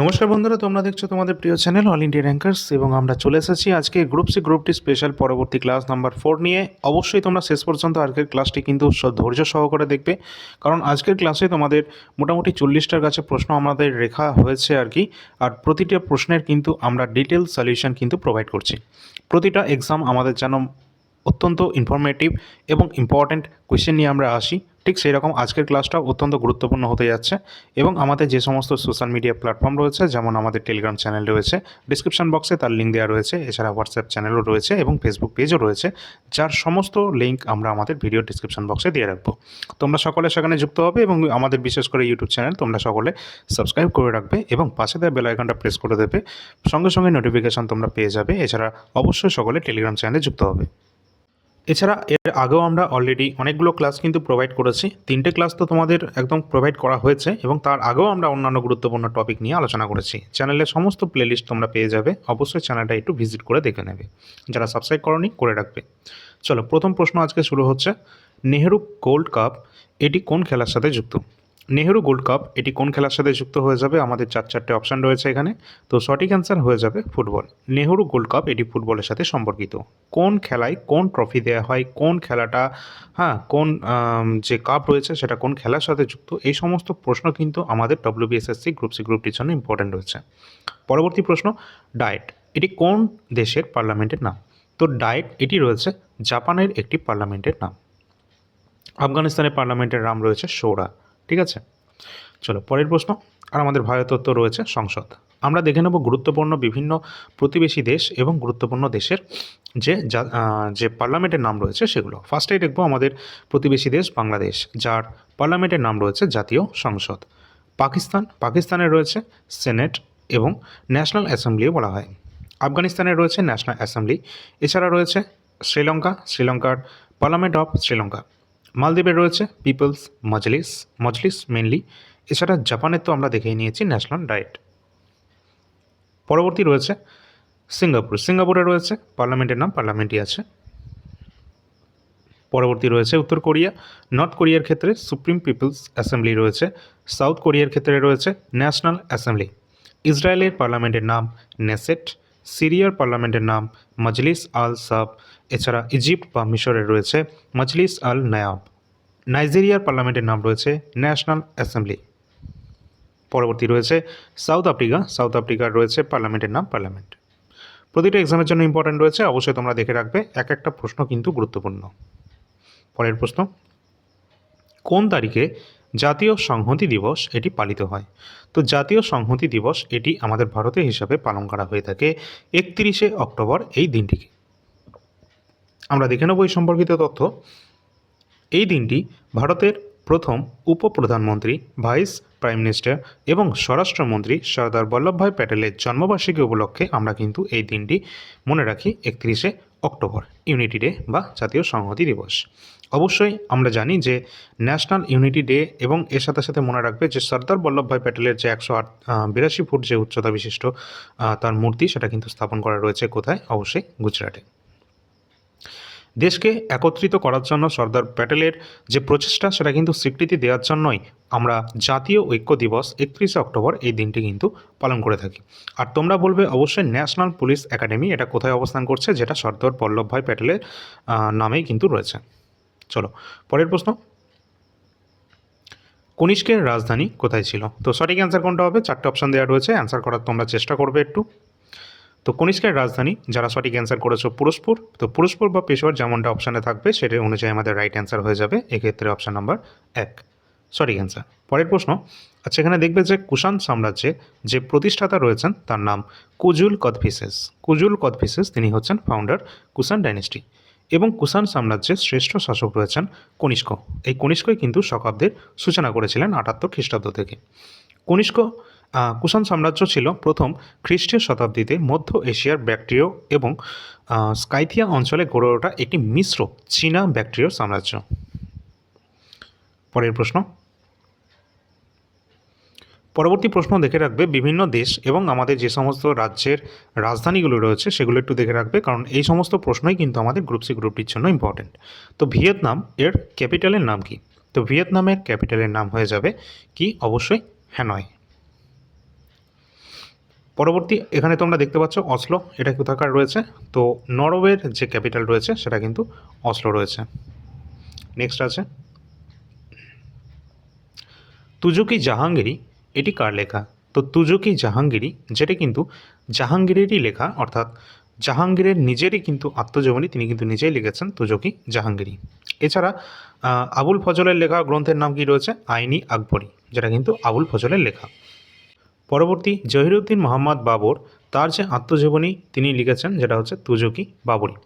নমস্কার বন্ধুরা, তোমরা দেখছো তোমাদের প্রিয় চ্যানেল অল ইন্ডিয়া র্যাঙ্কার্স এবং আমরা চলে এসেছি আজকে group C group D special পরবর্তী ক্লাস নাম্বার 4 নিয়ে। অবশ্যই তোমরা শেষ পর্যন্ত আজকের ক্লাসটি কিন্তু ধৈর্য সহকারে দেখবে, কারণ আজকের ক্লাসে তোমাদের মোটামুটি 40টার কাছে প্রশ্ন আমাদের রেখা হয়েছে আর কি। আর প্রতিটা প্রশ্নের কিন্তু আমরা ডিটেল সলিউশন কিন্তু প্রোভাইড করছি। প্রতিটা এক্সাম আমাদের যেন অত্যন্ত ইনফরমেটিভ এবং ইম্পর্ট্যান্ট কোয়েশ্চেন নিয়ে আমরা আসি, ঠিক সেই রকম আজকের ক্লাসটাও অত্যন্ত গুরুত্বপূর্ণ হতে যাচ্ছে। এবং আমাদের যে সমস্ত সোশ্যাল মিডিয়া প্ল্যাটফর্ম রয়েছে, যেমন আমাদের টেলিগ্রাম চ্যানেল রয়েছে, ডিসক্রিপশন বক্সে তার লিঙ্ক দেওয়া রয়েছে, এছাড়া হোয়াটসঅ্যাপ চ্যানেলও রয়েছে এবং ফেসবুক পেজও রয়েছে, যার সমস্ত লিঙ্ক আমরা আমাদের ভিডিও ডিসক্রিপশন বক্সে দিয়ে রাখবো। তোমরা সকলে সেখানে যুক্ত হবে এবং আমাদের বিশেষ করে ইউটিউব চ্যানেল তোমরা সকলে সাবস্ক্রাইব করে রাখবে এবং পাশে দেওয়া বেল আইকনটা প্রেস করে দেবে, সঙ্গে সঙ্গে নোটিফিকেশান তোমরা পেয়ে যাবে। এছাড়া অবশ্যই সকলে টেলিগ্রাম চ্যানেলে যুক্ত হবে। এছাড়া এর আগেও আমরা অলরেডি অনেকগুলো ক্লাস কিন্তু প্রোভাইড করেছি। 3টে ক্লাস তো তোমাদের একদম প্রোভাইড করা হয়েছে এবং তার আগেও আমরা অন্যান্য গুরুত্বপূর্ণ টপিক নিয়ে আলোচনা করেছি। চ্যানেলের সমস্ত প্লেলিস্ট তোমরা পেয়ে যাবে, অবশ্যই চ্যানেলটা একটু ভিজিট করে দেখে নেবে। যারা সাবস্ক্রাইব করোনি করে রাখবে। চলো, প্রথম প্রশ্ন আজকে শুরু হচ্ছে। নেহেরু গোল্ড কাপ এটি কোন খেলার সাথে যুক্ত? নেহেরু গোল্ড কাপ এটি কোন খেলার সাথে যুক্ত হয়ে যাবে? আমাদের 4টে অপশান রয়েছে এখানে। তো সঠিক অ্যান্সার হয়ে যাবে ফুটবল। নেহেরু গোল্ড কাপ এটি ফুটবলের সাথে সম্পর্কিত। কোন খেলায় কোন ট্রফি দেওয়া হয়, কোন খেলাটা, কোন যে কাপ রয়েছে সেটা কোন খেলার সাথে যুক্ত, এই সমস্ত প্রশ্ন কিন্তু আমাদের WBSSC গ্রুপ সি গ্রুপ ডির জন্য ইম্পর্টেন্ট রয়েছে। পরবর্তী প্রশ্ন, ডায়েট এটি কোন দেশের পার্লামেন্টের নাম? তো ডায়েট এটি রয়েছে জাপানের একটি পার্লামেন্টের নাম। আফগানিস্তানের পার্লামেন্টের নাম রয়েছে শোরা। ঠিক আছে, চলো পরের প্রশ্ন। আর আমাদের ভারতের তো রয়েছে সংসদ। আমরা দেখে নেব গুরুত্বপূর্ণ বিভিন্ন প্রতিবেশী দেশ এবং গুরুত্বপূর্ণ দেশের যে পার্লামেন্টের নাম রয়েছে সেগুলো। ফার্স্টেই দেখব আমাদের প্রতিবেশী দেশ বাংলাদেশ, যার পার্লামেন্টের নাম রয়েছে জাতীয় সংসদ। পাকিস্তানের রয়েছে সেনেট এবং ন্যাশনাল অ্যাসেম্বলিও বলা হয়। আফগানিস্তানের রয়েছে ন্যাশনাল অ্যাসেম্বলি। এছাড়া রয়েছে শ্রীলঙ্কার পার্লামেন্ট অফ শ্রীলঙ্কা। মালদ্বীপের রয়েছে পিপলস মজলিস মেনলি। এছাড়া জাপানের তো আমরা দেখেই নিয়েছি ন্যাশনাল ডায়েট। পরবর্তী রয়েছে সিঙ্গাপুরে রয়েছে পার্লামেন্টের নাম পার্লামেন্টই আছে। পরবর্তী রয়েছে উত্তর কোরিয়া। নর্থ কোরিয়ার ক্ষেত্রে সুপ্রিম পিপলস অ্যাসেম্বলি রয়েছে। সাউথ কোরিয়ার ক্ষেত্রে রয়েছে ন্যাশনাল অ্যাসেম্বলি। ইসরায়েলের পার্লামেন্টের নাম নেসেট। সিরিয়ার পার্লামেন্টের নাম মজলিস আল সাব। এছাড়া ইজিপ্ট বা মিশরের রয়েছে মজলিস আল নায়াব। নাইজেরিয়ার পার্লামেন্টের নাম রয়েছে ন্যাশনাল অ্যাসেম্বলি। পরবর্তী রয়েছে সাউথ আফ্রিকার রয়েছে পার্লামেন্টের নাম পার্লামেন্ট। প্রতিটা এক্সামের জন্য ইম্পর্ট্যান্ট রয়েছে, অবশ্যই তোমরা দেখে রাখবে, এক একটা প্রশ্ন কিন্তু গুরুত্বপূর্ণ। পরের প্রশ্ন, কোন তারিখে জাতীয় সংহতি দিবস এটি পালিত হয়? তো জাতীয় সংহতি দিবস এটি আমাদের ভারতের হিসাবে পালন করা হয়ে থাকে 31শে অক্টোবর এই দিনটিকে। আমরা দেখে নেব এই সম্পর্কিত তথ্য। এই দিনটি ভারতের প্রথম উপপ্রধানমন্ত্রী, ভাইস প্রাইম মিনিস্টার এবং স্বরাষ্ট্রমন্ত্রী সর্দার বল্লভভাই প্যাটেলের জন্মবার্ষিকী উপলক্ষে আমরা কিন্তু এই দিনটি মনে রাখি 31শে অক্টোবর, ইউনিটি ডে বা জাতীয় সংহতি দিবস। অবশ্যই আমরা জানি যে ন্যাশনাল ইউনিটি ডে এবং এর সাথে সাথে মনে রাখবে যে সর্দার বল্লভভাই প্যাটেলের যে 182 ফুট যে উচ্চতা বিশিষ্ট তার মূর্তি, সেটা কিন্তু স্থাপন করা রয়েছে কোথায়? অবশ্যই গুজরাটে। দেশকে একত্রিত করার জন্য সর্দার প্যাটেলের যে প্রচেষ্টা, সেটা কিন্তু স্বীকৃতি দেওয়ার জন্যই আমরা জাতীয় ঐক্য দিবস 31শে অক্টোবর এই দিনটি কিন্তু পালন করে থাকি। আর তোমরা বলবে অবশ্যই ন্যাশনাল পুলিশ একাডেমি এটা কোথায় অবস্থান করছে, যেটা সর্দার বল্লভভাই প্যাটেলের নামেই কিন্তু রয়েছে। চলো পরের প্রশ্ন, কনিষ্কের রাজধানী কোথায় ছিল? তো সঠিক অ্যান্সার কোনটা হবে? 4টে অপশান দেওয়া রয়েছে, অ্যান্সার করার তোমরা চেষ্টা করবে একটু। তো কনিষ্কের রাজধানী, যারা সঠিক অ্যান্সার করেছো পুরস্পুর, তো পুরস্পুর বা পেশোয়ার যেমনটা অপশানে থাকবে সেটা অনুযায়ী আমাদের রাইট অ্যান্সার হয়ে যাবে এক্ষেত্রে অপশান নাম্বার 1 সঠিক অ্যান্সার। পরের প্রশ্ন, আচ্ছা এখানে দেখবে যে কুষাণ সাম্রাজ্যের যে প্রতিষ্ঠাতা রয়েছেন তার নাম কুজুল কদফিসেস, তিনি হচ্ছেন ফাউন্ডার কুষাণ ডাইনেস্টি। এবং কুষাণ সাম্রাজ্যের শ্রেষ্ঠ শাসক রয়েছেন কনিষ্ক। এই কনিষ্কই কিন্তু শকাব্দের সূচনা করেছিলেন 78 খ্রিস্টাব্দ থেকে। কুষাণ সাম্রাজ্য ছিল প্রথম খ্রিস্টীয় শতাব্দীতে মধ্য এশিয়ার ব্যাকট্রীয় এবং স্কাইথিয়া অঞ্চলে গড়ে ওঠা একটি মিশ্র চীনা ব্যাকট্রীয় সাম্রাজ্য। পরের প্রশ্ন, পরবর্তী প্রশ্ন দেখে রাখবে বিভিন্ন দেশ এবং আমাদের যে সমস্ত রাজ্যের রাজধানীগুলো রয়েছে সেগুলো একটু দেখে রাখবে, কারণ এই সমস্ত প্রশ্নই কিন্তু আমাদের গ্রুপ সি গ্রুপটির জন্য ইম্পর্টেন্ট। তো ভিয়েতনাম এর ক্যাপিটালের নাম কি? তো ভিয়েতনামের ক্যাপিটালের নাম হয়ে যাবে কি? অবশ্যই হ্যানয়। পরবর্তী এখানে তোমরা দেখতে পাচ্ছ অসলো, এটা কোথাকার রয়েছে? তো নরওয়ের যে ক্যাপিটাল রয়েছে সেটা কিন্তু অসলো রয়েছে। নেক্সট আছে তুজুকি জাহাঙ্গীরি, এটি কার লেখা? তো তুজুকি জাহাঙ্গীরি যেটা কিন্তু জাহাঙ্গীরেরই লেখা, অর্থাৎ জাহাঙ্গীরের নিজেরই কিন্তু আত্মজীবনী, তিনি কিন্তু নিজেই লিখেছেন তুজুকি জাহাঙ্গীরি। এছাড়া আবুল ফজলের লেখা গ্রন্থের নাম কি রয়েছে? আইনি আকবরী, যেটা কিন্তু আবুল ফজলের লেখা। পরবর্তী জহিরুদ্দিন মোহাম্মদ বাবর, তার যে আত্মজীবনী তিনি লিখেছেন যেটা হচ্ছে তুজুকি বাবরি।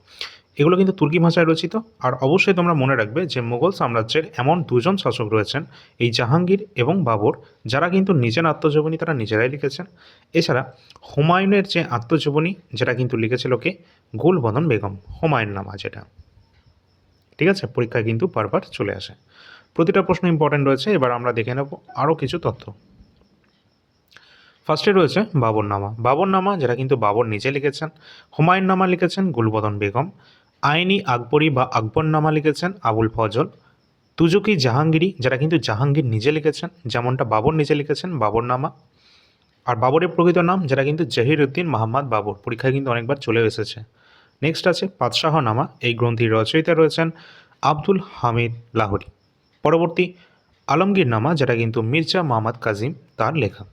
এগুলো কিন্তু তুর্কি ভাষায় রচিত। আর অবশ্যই তোমরা মনে রাখবে যে মুঘল সাম্রাজ্যের এমন দুজন শাসক রয়েছেন, এই জাহাঙ্গীর এবং বাবর, যারা কিন্তু নিজের আত্মজীবনী তারা নিজেরাই লিখেছেন। এছাড়া হুমায়ুনের যে আত্মজীবনী যেটা কিন্তু লিখেছিল কে? গুলবদন বেগম, হুমায়ুন নামা যেটা। ঠিক আছে, পরীক্ষায় কিন্তু বারবার চলে আসে। প্রতিটা প্রশ্ন ইম্পর্টেন্ট রয়েছে। এবার আমরা দেখে নেব আরও কিছু তথ্য। ফার্স্টে রয়েছে বাবরনামা। বাবরনামা যেটা কিন্তু বাবর নিজে লিখেছেন। হুমায়ুন নামা লিখেছেন গুলবদন বেগম। আইনি আকবরী বা আকবরনামা লিখেছেন আবুল ফজল। তুজুকি জাহাঙ্গীরি যেটা কিন্তু জাহাঙ্গীর নিজে লিখেছেন, যেমনটা বাবর নিজে লিখেছেন বাবরনামা। আর বাবরের প্রকৃত নাম যেটা কিন্তু জহিরুদ্দিন মোহাম্মদ বাবর, পরীক্ষায় কিন্তু অনেকবার চলে এসেছে। নেক্সট আছে পাতশাহনামা, এই গ্রন্থির রচয়িতা রয়েছেন আব্দুল হামিদ লাহোরী। পরবর্তী আলমগীরনামা, যেটা কিন্তু মির্জা মোহাম্মদ কাজিম তার লেখা।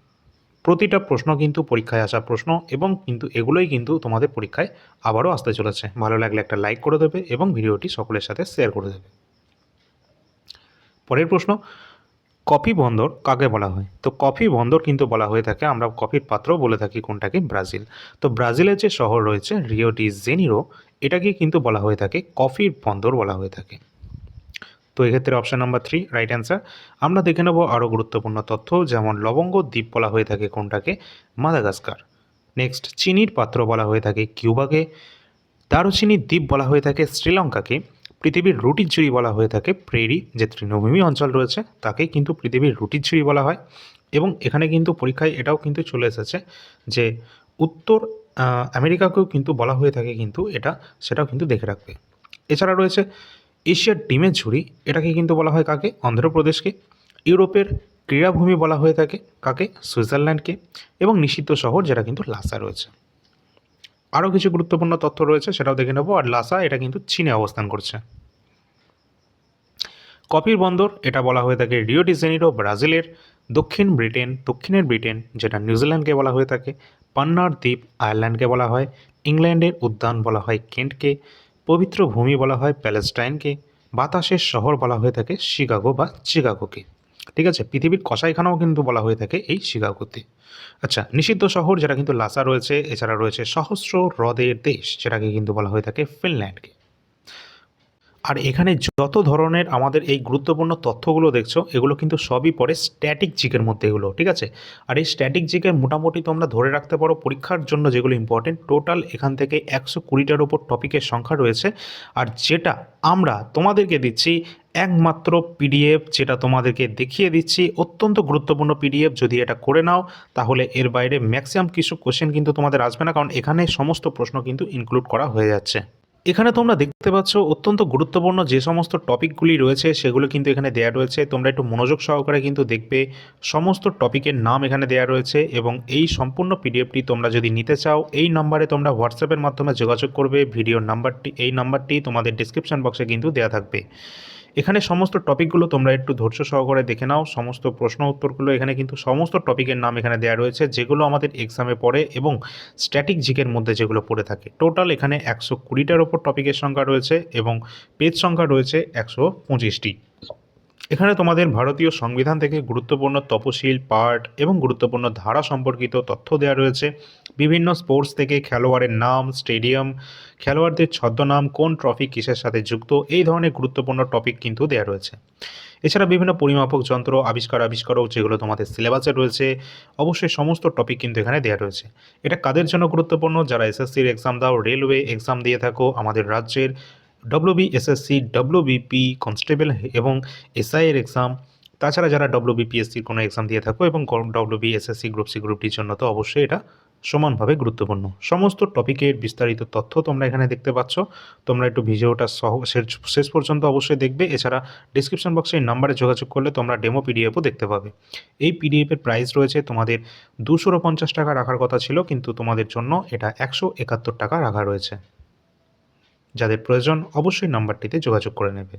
প্রতিটা প্রশ্ন কিন্তু পরীক্ষায় আসা প্রশ্ন, এবং কিন্তু এগুলোই কিন্তু তোমাদের পরীক্ষায় আবারও আসতে চলেছে। ভালো লাগলে একটা লাইক করে দেবে এবং ভিডিওটি সকলের সাথে শেয়ার করে দেবে। পরের প্রশ্ন, কফি বন্দর কাকে বলা হয়? তো কফি বন্দর কিন্তু বলা হয়ে থাকে, আমরা কফির পাত্র বলে থাকি কোনটাকে? ব্রাজিল। তো ব্রাজিলের যে শহর রয়েছে রিও ডি জেনিরো, এটাকে কিন্তু বলা হয়ে থাকে কফির বন্দর বলা হয়ে থাকে। তো এক্ষেত্রে অপশান নাম্বার 3 রাইট অ্যান্সার। আমরা দেখে নেব আরও গুরুত্বপূর্ণ তথ্য, যেমন লবঙ্গ দ্বীপ বলা হয়ে থাকে কোনটাকে? মাদাগাস্কার। নেক্সট, চিনির পাত্র বলা হয়ে থাকে কিউবাকে। দারুচিনির দ্বীপ বলা হয়ে থাকে শ্রীলঙ্কাকে। পৃথিবীর রুটির ঝুড়ি বলা হয়ে থাকে প্রেরি, যে তৃণভূমি অঞ্চল রয়েছে তাকে কিন্তু পৃথিবীর রুটির ঝুড়ি বলা হয়। এবং এখানে কিন্তু পরীক্ষায় এটাও কিন্তু চলে এসেছে যে উত্তর আমেরিকাকেও কিন্তু বলা হয়ে থাকে কিন্তু এটা, সেটাও কিন্তু দেখে রাখবে। এছাড়া রয়েছে এশিয়ার ডিমের ঝুড়ি, এটাকে কিন্তু বলা হয় কাকে? অন্ধ্রপ্রদেশকে। ইউরোপের ক্রীড়াভূমি বলা হয়ে থাকে কাকে? সুইজারল্যান্ডকে। এবং নিষিদ্ধ শহর যেটা কিন্তু লাসা রয়েছে। আরও কিছু গুরুত্বপূর্ণ তথ্য রয়েছে, সেটাও দেখে নেব। আর লাসা এটা কিন্তু চীনে অবস্থান করছে। কফির বন্দর এটা বলা হয়ে থাকে রিও ডি জেনিরো ব্রাজিলের। দক্ষিণের ব্রিটেন যেটা নিউজিল্যান্ডকে বলা হয়ে থাকে। পান্নার দ্বীপ আয়ারল্যান্ডকে বলা হয়। ইংল্যান্ডের উদ্যান বলা হয় কেন্টকে। পবিত্র ভূমি বলা হয় প্যালেস্টাইনকে। বাতাসের শহর বলা হয়ে থাকে শিকাগো বা চিকাগোকে। ঠিক আছে, পৃথিবীর কসাইখানাও কিন্তু বলা হয়ে থাকে এই শিকাগোতে। আচ্ছা, নিষিদ্ধ শহর যেটা কিন্তু লাসা রয়েছে। এছাড়া রয়েছে সহস্র হ্রদের দেশ, যেটাকে কিন্তু বলা হয়ে থাকে ফিনল্যান্ডকে। আর এখানে যত ধরনের আমাদের এই গুরুত্বপূর্ণ তথ্যগুলো দেখছো, এগুলো কিন্তু সবই পড়ে স্ট্যাটিক জিকের মধ্যে এগুলো, ঠিক আছে। আর এই স্ট্যাটিক জিকে মোটামুটি তোমরা ধরে রাখতে পারো পরীক্ষার জন্য যেগুলো ইম্পর্টেন্ট, টোটাল এখান থেকে 120টার ওপর টপিকের সংখ্যা রয়েছে। আর যেটা আমরা তোমাদেরকে দিচ্ছি একমাত্র পিডিএফ, যেটা তোমাদেরকে দেখিয়ে দিচ্ছি, অত্যন্ত গুরুত্বপূর্ণ পিডিএফ। যদি এটা করে নাও তাহলে এর বাইরে ম্যাক্সিমাম কিছু কোশ্চেন কিন্তু তোমাদের আসবে না, কারণ এখানে সমস্ত প্রশ্ন কিন্তু ইনক্লুড করা হয়ে যাচ্ছে। এখানে তোমরা দেখতে পাচ্ছ অত্যন্ত গুরুত্বপূর্ণ যে সমস্ত টপিকগুলি রয়েছে সেগুলো কিন্তু এখানে দেওয়া রয়েছে। তোমরা একটু মনোযোগ সহকারে কিন্তু দেখবে, সমস্ত টপিকের নাম এখানে দেওয়া রয়েছে। এবং এই সম্পূর্ণ পিডিএফটি তোমরা যদি নিতে চাও, এই নাম্বারে তোমরা হোয়াটসঅ্যাপের মাধ্যমে যোগাযোগ করবে। ভিডিওর নাম্বারটি, এই নাম্বারটি তোমাদের ডিসক্রিপশন বক্সে কিন্তু দেওয়া থাকবে। এখানে সমস্ত টপিকগুলো তোমরা একটু ধৈর্য সহকারে দেখে নাও। সমস্ত প্রশ্ন উত্তরগুলো এখানে কিন্তু সমস্ত টপিকের নাম এখানে দেওয়া রয়েছে, যেগুলো আমাদের এক্সামে পড়ে এবং স্ট্যাটিক জিকের মধ্যে যেগুলো পড়ে থাকে। টোটাল এখানে 120টার ওপর টপিকের সংখ্যা রয়েছে এবং পেজ সংখ্যা রয়েছে 125টি। এখানে তোমাদের ভারতীয় সংবিধান থেকে গুরুত্বপূর্ণ তফসিল, পার্ট এবং গুরুত্বপূর্ণ ধারা সম্পর্কিত তথ্য দেওয়া রয়েছে। বিভিন্ন স্পোর্টস থেকে খেলোয়াড়ের নাম, স্টেডিয়াম, খেলোয়াড়দের ছদ্মনাম, কোন ট্রফি কিসের সাথে যুক্ত, এই ধরনের গুরুত্বপূর্ণ টপিক কিন্তু দেওয়া রয়েছে। এছাড়া বিভিন্ন পরিমাপক যন্ত্র আবিষ্কারও যেগুলো তোমাদের সিলেবাসে রয়েছে। অবশ্যই সমস্ত টপিক কিন্তু এখানে দেওয়া রয়েছে। এটা কাদের জন্য গুরুত্বপূর্ণ? যারা এসএসসির এক্সাম দাও, রেলওয়ে এক্সাম দিয়ে থাকো, আমাদের রাজ্যের ডব্লিউবিএসএসসি, ডব্লিউবিপি কনস্টেবল এবং এসআইয়ের এক্সাম, তাছাড়া যারা ডব্লিউবিপিএসসির কোনো এক্সাম দিয়ে থাকো এবং ডব্লিউবিএসএসসি গ্রুপ সি গ্রুপ ডির জন্য তো অবশ্যই এটা সমানভাবে গুরুত্বপূর্ণ। সমস্ত টপিকের বিস্তারিত তথ্য তোমরা এখানে দেখতে পাচ্ছ। তোমরা একটু ভিডিওটা শেষ পর্যন্ত অবশ্যই দেখবে। এছাড়া ডেসক্রিপশন বক্সে এই নাম্বারে যোগাযোগ করলে তোমরা ডেমো পিডিএফও দেখতে পাবে। এই পিডিএফের প্রাইস রয়েছে তোমাদের 250 টাকা রাখার কথা ছিল, কিন্তু তোমাদের জন্য এটা 171 টাকা রাখা রয়েছে। যাদের প্রয়োজন অবশ্যই নাম্বারটিতে যোগাযোগ করে নেবে।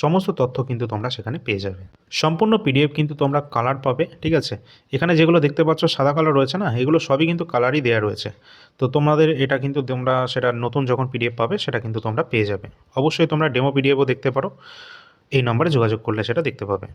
সমস্ত তথ্য কিন্তু তোমরা সেখানে পেয়ে যাবে। সম্পূর্ণ পিডিএফ কিন্তু তোমরা কালার পাবে, ঠিক আছে। এখানে যেগুলো দেখতে পাচ্ছ সাদা কালার রয়েছে না, এগুলো সবই কিন্তু কালারই দেওয়া রয়েছে। তো তোমাদের এটা কিন্তু তোমরা সেটা নতুন যখন পিডিএফ পাবে সেটা কিন্তু তোমরা পেয়ে যাবে। অবশ্যই তোমরা ডেমো পিডিএফও দেখতে পারো, এই নাম্বারে যোগাযোগ করলে সেটা দেখতে পাবে।